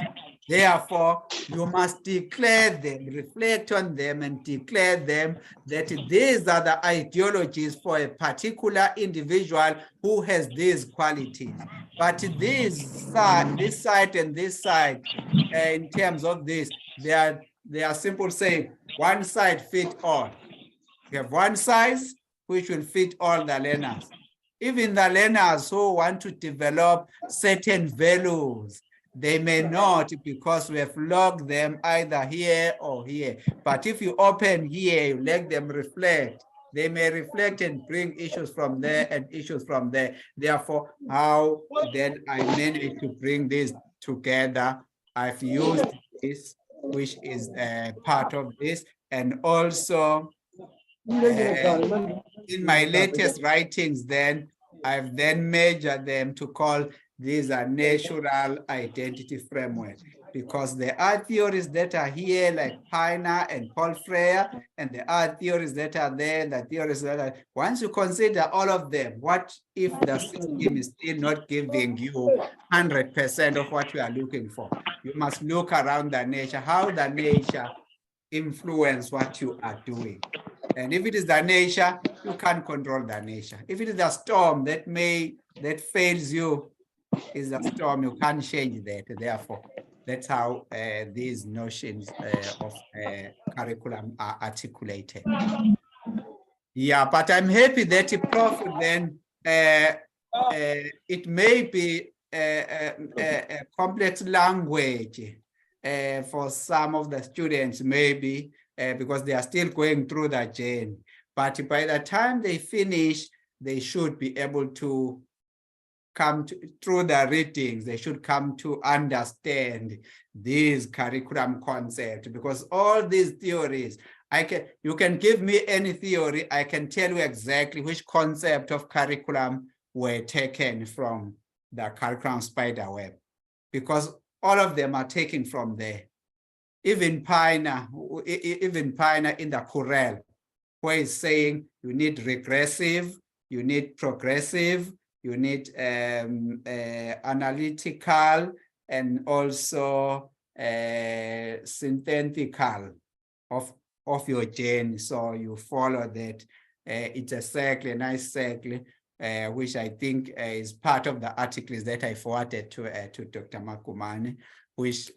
Therefore, you must declare them, reflect on them, and declare them that these are the ideologies for a particular individual who has these qualities. But this side and this side, in terms of this, they are simple saying, one side fit all. You have one size which will fit all the learners. Even the learners who want to develop certain values, they may not, because we have logged them either here or here. But if you open here, you let them reflect, they may reflect and bring issues from there and issues from there. Therefore, how then I managed to bring this together, I've used this, which is part of this, and also in my latest writings, then I've then measured them to call these are natural identity framework, because there are theories that are here like Piner and Paul Freire, and there are theories that are there, the theories that are, once you consider all of them, what if the system is still not giving you 100% of what you are looking for? You must look around the nature, how the nature influence what you are doing. And if it is the nature, you can't control the nature. If it is a storm that fails you, is a storm, you can't change that. Therefore, that's how these notions of curriculum are articulated. Yeah, but I'm happy that Prof then it may be a complex language for some of the students, maybe because they are still going through that journey. But by the time they finish, they should be able to come to, through the readings, they should come to understand these curriculum concepts, because all these theories, you can give me any theory, I can tell you exactly which concept of curriculum were taken from the curriculum spider web, because all of them are taken from there. Even Piner in the Corel, where it's saying you need regressive, you need progressive, you need analytical, and also synthetical of your journey. So you follow that. It's a circle, a nice circle, which I think is part of the articles that I forwarded to Dr. Makumane, which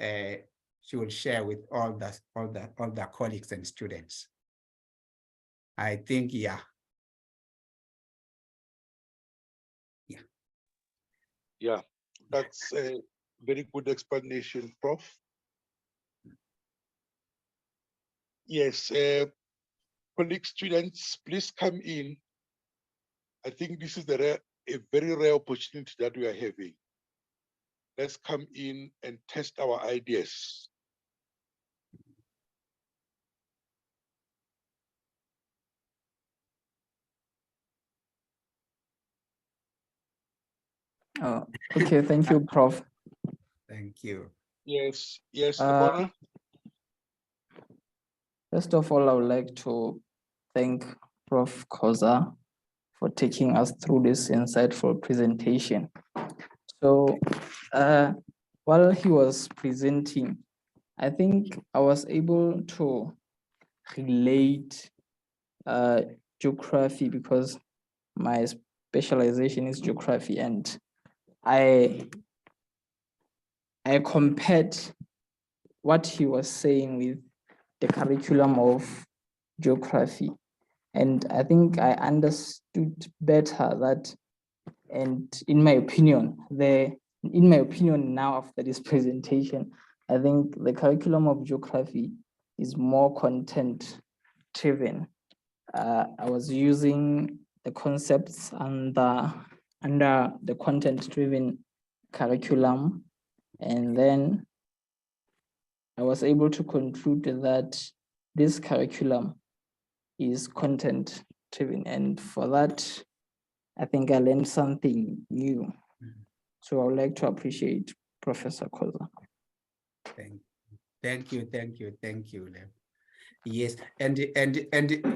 she will share with all the colleagues and students. I think, yeah. Yeah, that's a very good explanation, Prof. Yes, colleague students, please come in. I think this is a very rare opportunity that we are having. Let's come in and test our ideas. Oh, okay, thank you, Prof. Thank you. Yes, Lubona. First of all, I would like to thank Prof. Khoza for taking us through this insightful presentation. So while he was presenting, I think I was able to relate geography, because my specialization is geography, and I compared what he was saying with the curriculum of geography. And I think I understood better that, and in my opinion now after this presentation, I think the curriculum of geography is more content driven. I was using the concepts under the content driven curriculum, and then I was able to conclude that this curriculum is content driven, and for that, I think I learned something new. So I would like to appreciate Professor Khoza. Thank you. Lev. Yes, and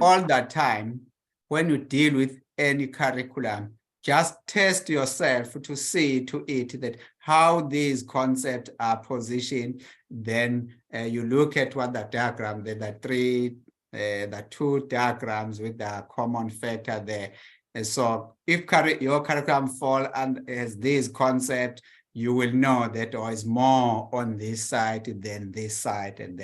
all that time, when you deal with any curriculum, just test yourself to see to it that how these concepts are positioned. Then you look at what the diagram, the two diagrams with the common factor there. And so if your curriculum fall and has this concept, you will know that is more on this side than this side, and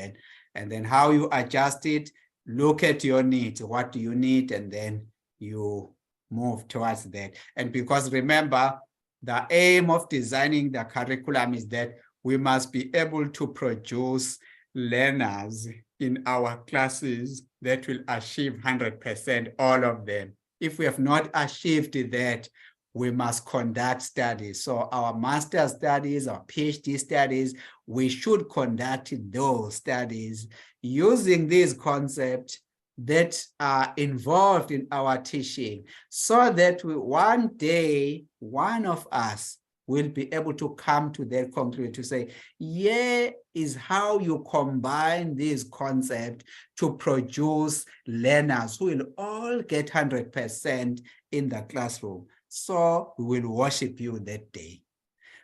then how you adjust it, look at your needs, what do you need, and then you move towards that. And because remember, the aim of designing the curriculum is that we must be able to produce learners in our classes that will achieve 100%, all of them. If we have not achieved that, we must conduct studies. So our master's studies, our PhD studies, we should conduct those studies using these concepts that are involved in our teaching, so that one day, one of us will be able to come to that conclusion to say, yeah, is how you combine these concepts to produce learners who will all get 100% in the classroom. So we will worship you that day.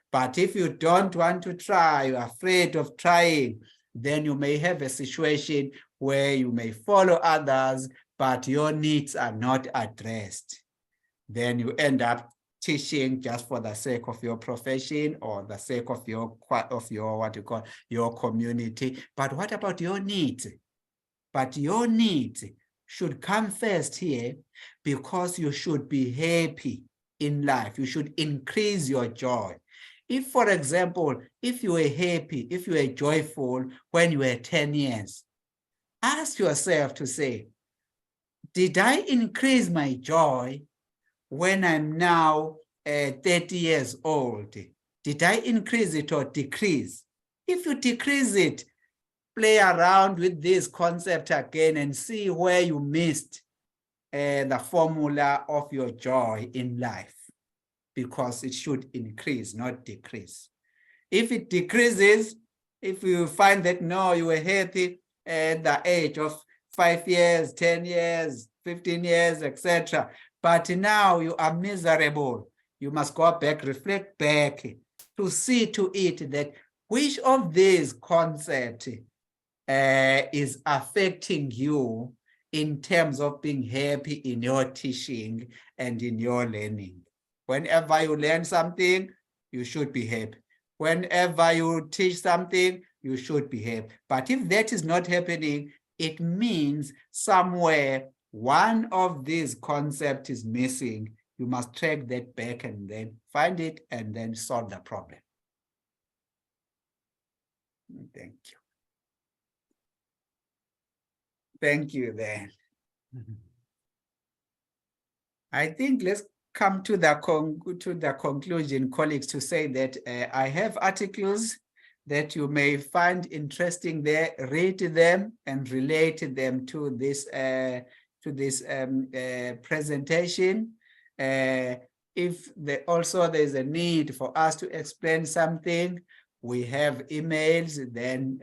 But if you don't want to try, you're afraid of trying, then you may have a situation where you may follow others, but your needs are not addressed. Then you end up teaching just for the sake of your profession or the sake of your what you call your community. But what about your needs? But your needs should come first here, because you should be happy in life. You should increase your joy. If, for example, if you were happy, if you were joyful when you were 10 years, ask yourself to say, did I increase my joy when I'm now 30 years old? Did I increase it or decrease? If you decrease it, play around with this concept again and see where you missed the formula of your joy in life, because it should increase, not decrease. If it decreases, if you find that no, you were happy at the age of 5 years, 10 years, 15 years, etc., but now you are miserable, you must go back, reflect back to see to it that which of these concepts is affecting you in terms of being happy in your teaching and in your learning. Whenever you learn something, you should be happy. Whenever you teach something, you should be happy. But if that is not happening, it means somewhere one of these concepts is missing. You must track that back and then find it and then solve the problem. Thank you. Thank you then. I think let's come to the conclusion, colleagues, to say that I have articles that you may find interesting there. Read them and relate them to this presentation. If also there's a need for us to explain something, we have emails, then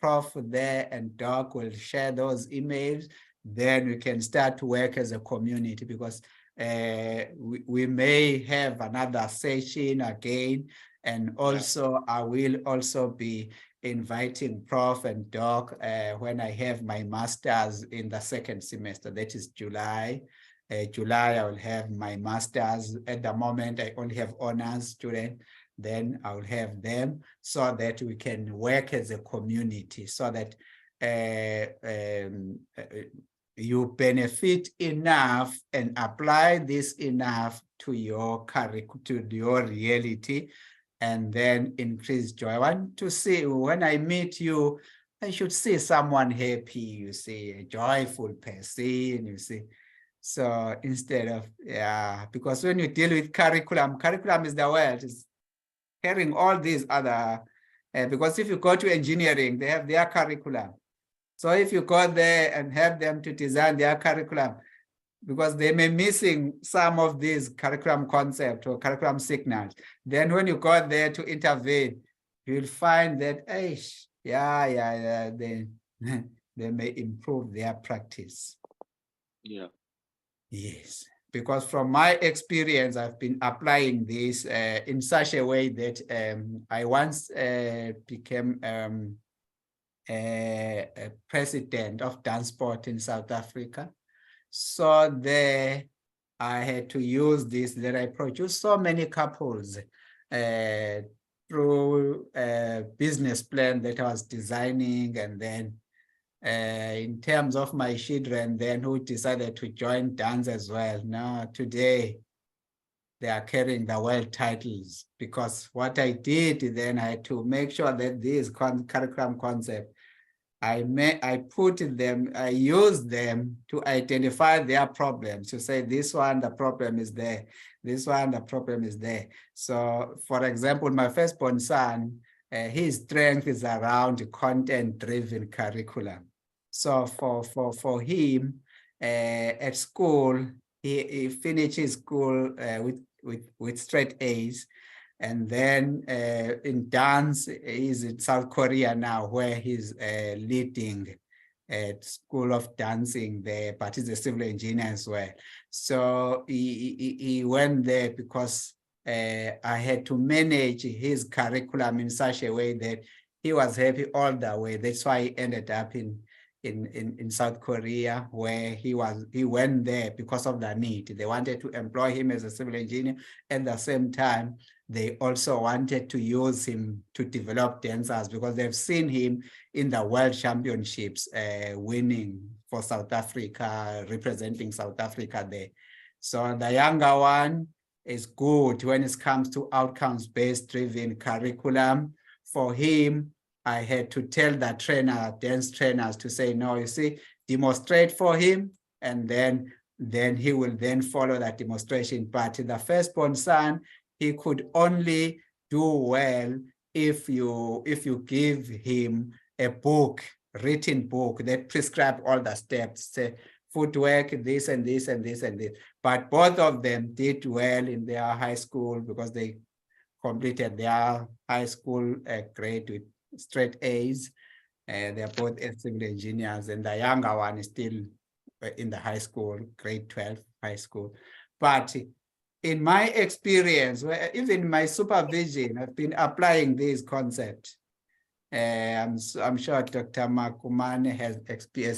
Prof there and Doc will share those emails. Then we can start to work as a community, because we may have another session again. And also I will also be inviting Prof and Doc when I have my master's in the second semester, that is July. July, I will have my master's. At the moment, I only have honors students. Then I will have them so that we can work as a community, so that you benefit enough and apply this enough to your curriculum, to your reality, and then increase joy. I want to see, when I meet you, I should see someone happy, you see, a joyful person, you see. So instead of, because when you deal with curriculum is the world, it's carrying all these other, because if you go to engineering, they have their curriculum. So if you go there and help them to design their curriculum, because they may be missing some of these curriculum concepts or curriculum signals, then when you go there to intervene, you'll find that, they may improve their practice. Yeah. Yes, because from my experience, I've been applying this in such a way that I once became a president of Dansport in South Africa. So there I had to use this, that I produced so many couples through a business plan that I was designing, and then in terms of my children then who decided to join dance as well. Now today they are carrying the world titles, because what I did then, I had to make sure that these curriculum concepts, I use them to identify their problems, to say this one, the problem is there, this one, the problem is there. So for example, my firstborn son, his strength is around content-driven curriculum. So for him, at school, he finishes school with straight A's. And then in dance, he's in South Korea now, where he's leading at School of Dancing there, but he's a civil engineer as well. So he went there because I had to manage his curriculum in such a way that he was happy all the way. That's why he ended up in South Korea, where he went there because of the need. They wanted to employ him as a civil engineer. At the same time, they also wanted to use him to develop dancers, because they've seen him in the World Championships winning for South Africa, representing South Africa there. So the younger one, is good when it comes to outcomes-based driven curriculum. For him, I had to tell the trainer, dance trainers, to say, no, you see, demonstrate for him, and then he will then follow that demonstration. But the firstborn son, he could only do well if you give him a book, written book that prescribe all the steps, say footwork, this and this and this and this. But both of them did well in their high school because they completed their high school grade with straight A's. They're both civil engineers, and the younger one is still in the high school, grade 12 high school. But in my experience, even my supervision, I've been applying this concept. I'm sure Dr. Makumane has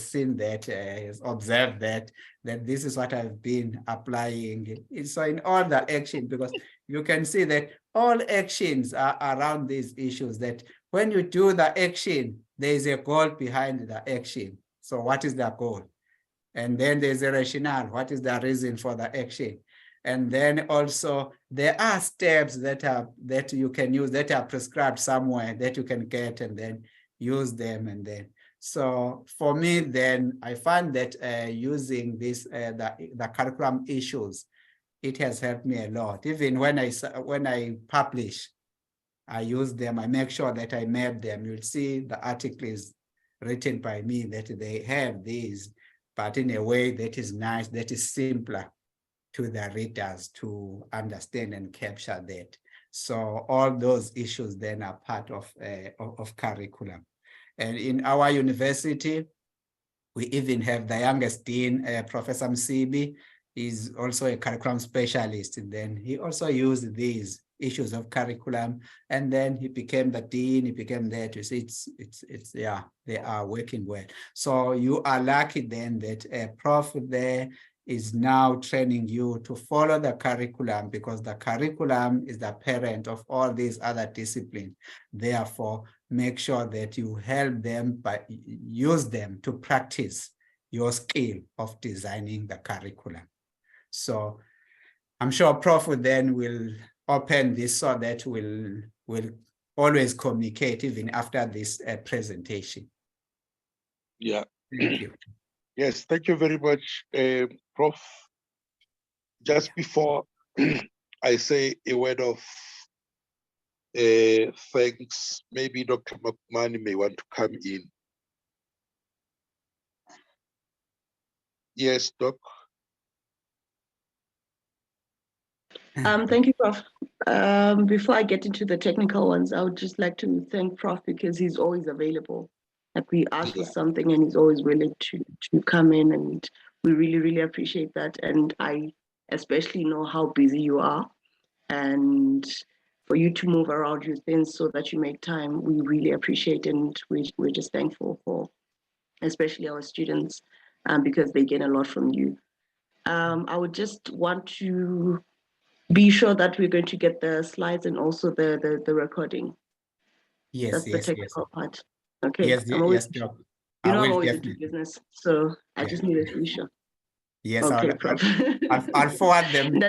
seen that, has observed that this is what I've been applying. So in all the action, because you can see that all actions are around these issues, that when you do the action, there is a goal behind the action. So what is the goal? And then there's a rationale. What is the reason for the action? And then also there are steps that you can use, that are prescribed somewhere, that you can get and then use them. And then, so for me, then I find that using this, the curriculum issues, it has helped me a lot. Even when I publish, I use them, I make sure that I map them. You'll see the articles written by me that they have these, but in a way that is nice, that is simpler to the readers to understand and capture that. So all those issues then are part of curriculum. And in our university, we even have the youngest dean, Professor Msibi, is also a curriculum specialist. And then he also used these issues of curriculum, and then he became the dean, he became there to see it's yeah, they are working well. So you are lucky then that a prof there is now training you to follow the curriculum, because the curriculum is the parent of all these other disciplines. Therefore, make sure that you help them, but use them to practice your skill of designing the curriculum. So I'm sure Prof then will open this so that we'll always communicate even after this presentation. Yeah. Thank you. Yes, thank you very much, Prof. Just before I say a word of thanks, maybe Dr. Makumane may want to come in. Yes, Doc. Thank you, Prof. Before I get into the technical ones, I would just like to thank Prof because he's always available. Like we ask for something and he's always willing to come in, and we really, really appreciate that. And I especially know how busy you are, and for you to move around your things so that you make time, we really appreciate it, and we're just thankful for especially our students because they gain a lot from you. I would just want to be sure that we're going to get the slides and also the recording. Yes, That's the technical part. Okay. Yes, yes, Doc. You know, I'm always into business, so I just needed to be sure. Yes, okay, I'll forward them.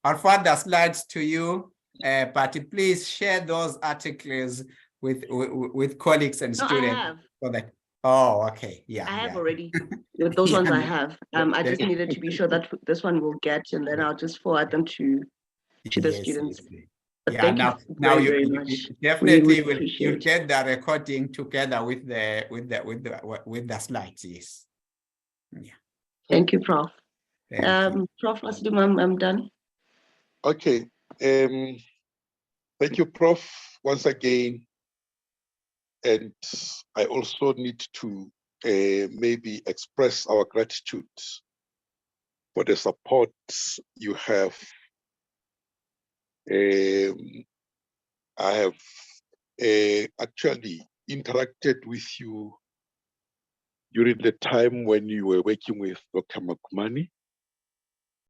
I'll forward the slides to you. But please share those articles with colleagues and students. I have. So that, oh, okay, yeah. I have already. Those ones I have. I just needed to be sure that this one will get, and then I'll just forward them to the students. Yes. But Thank you very much. Definitely you'll get the recording together with the slides. Yes. Yeah. Thank you, Prof. Thank you. Prof Masiduma, I'm done. Okay. Thank you, Prof, once again. And I also need to maybe express our gratitude for the support you have. I have actually interacted with you during the time when you were working with Dr. Makumane.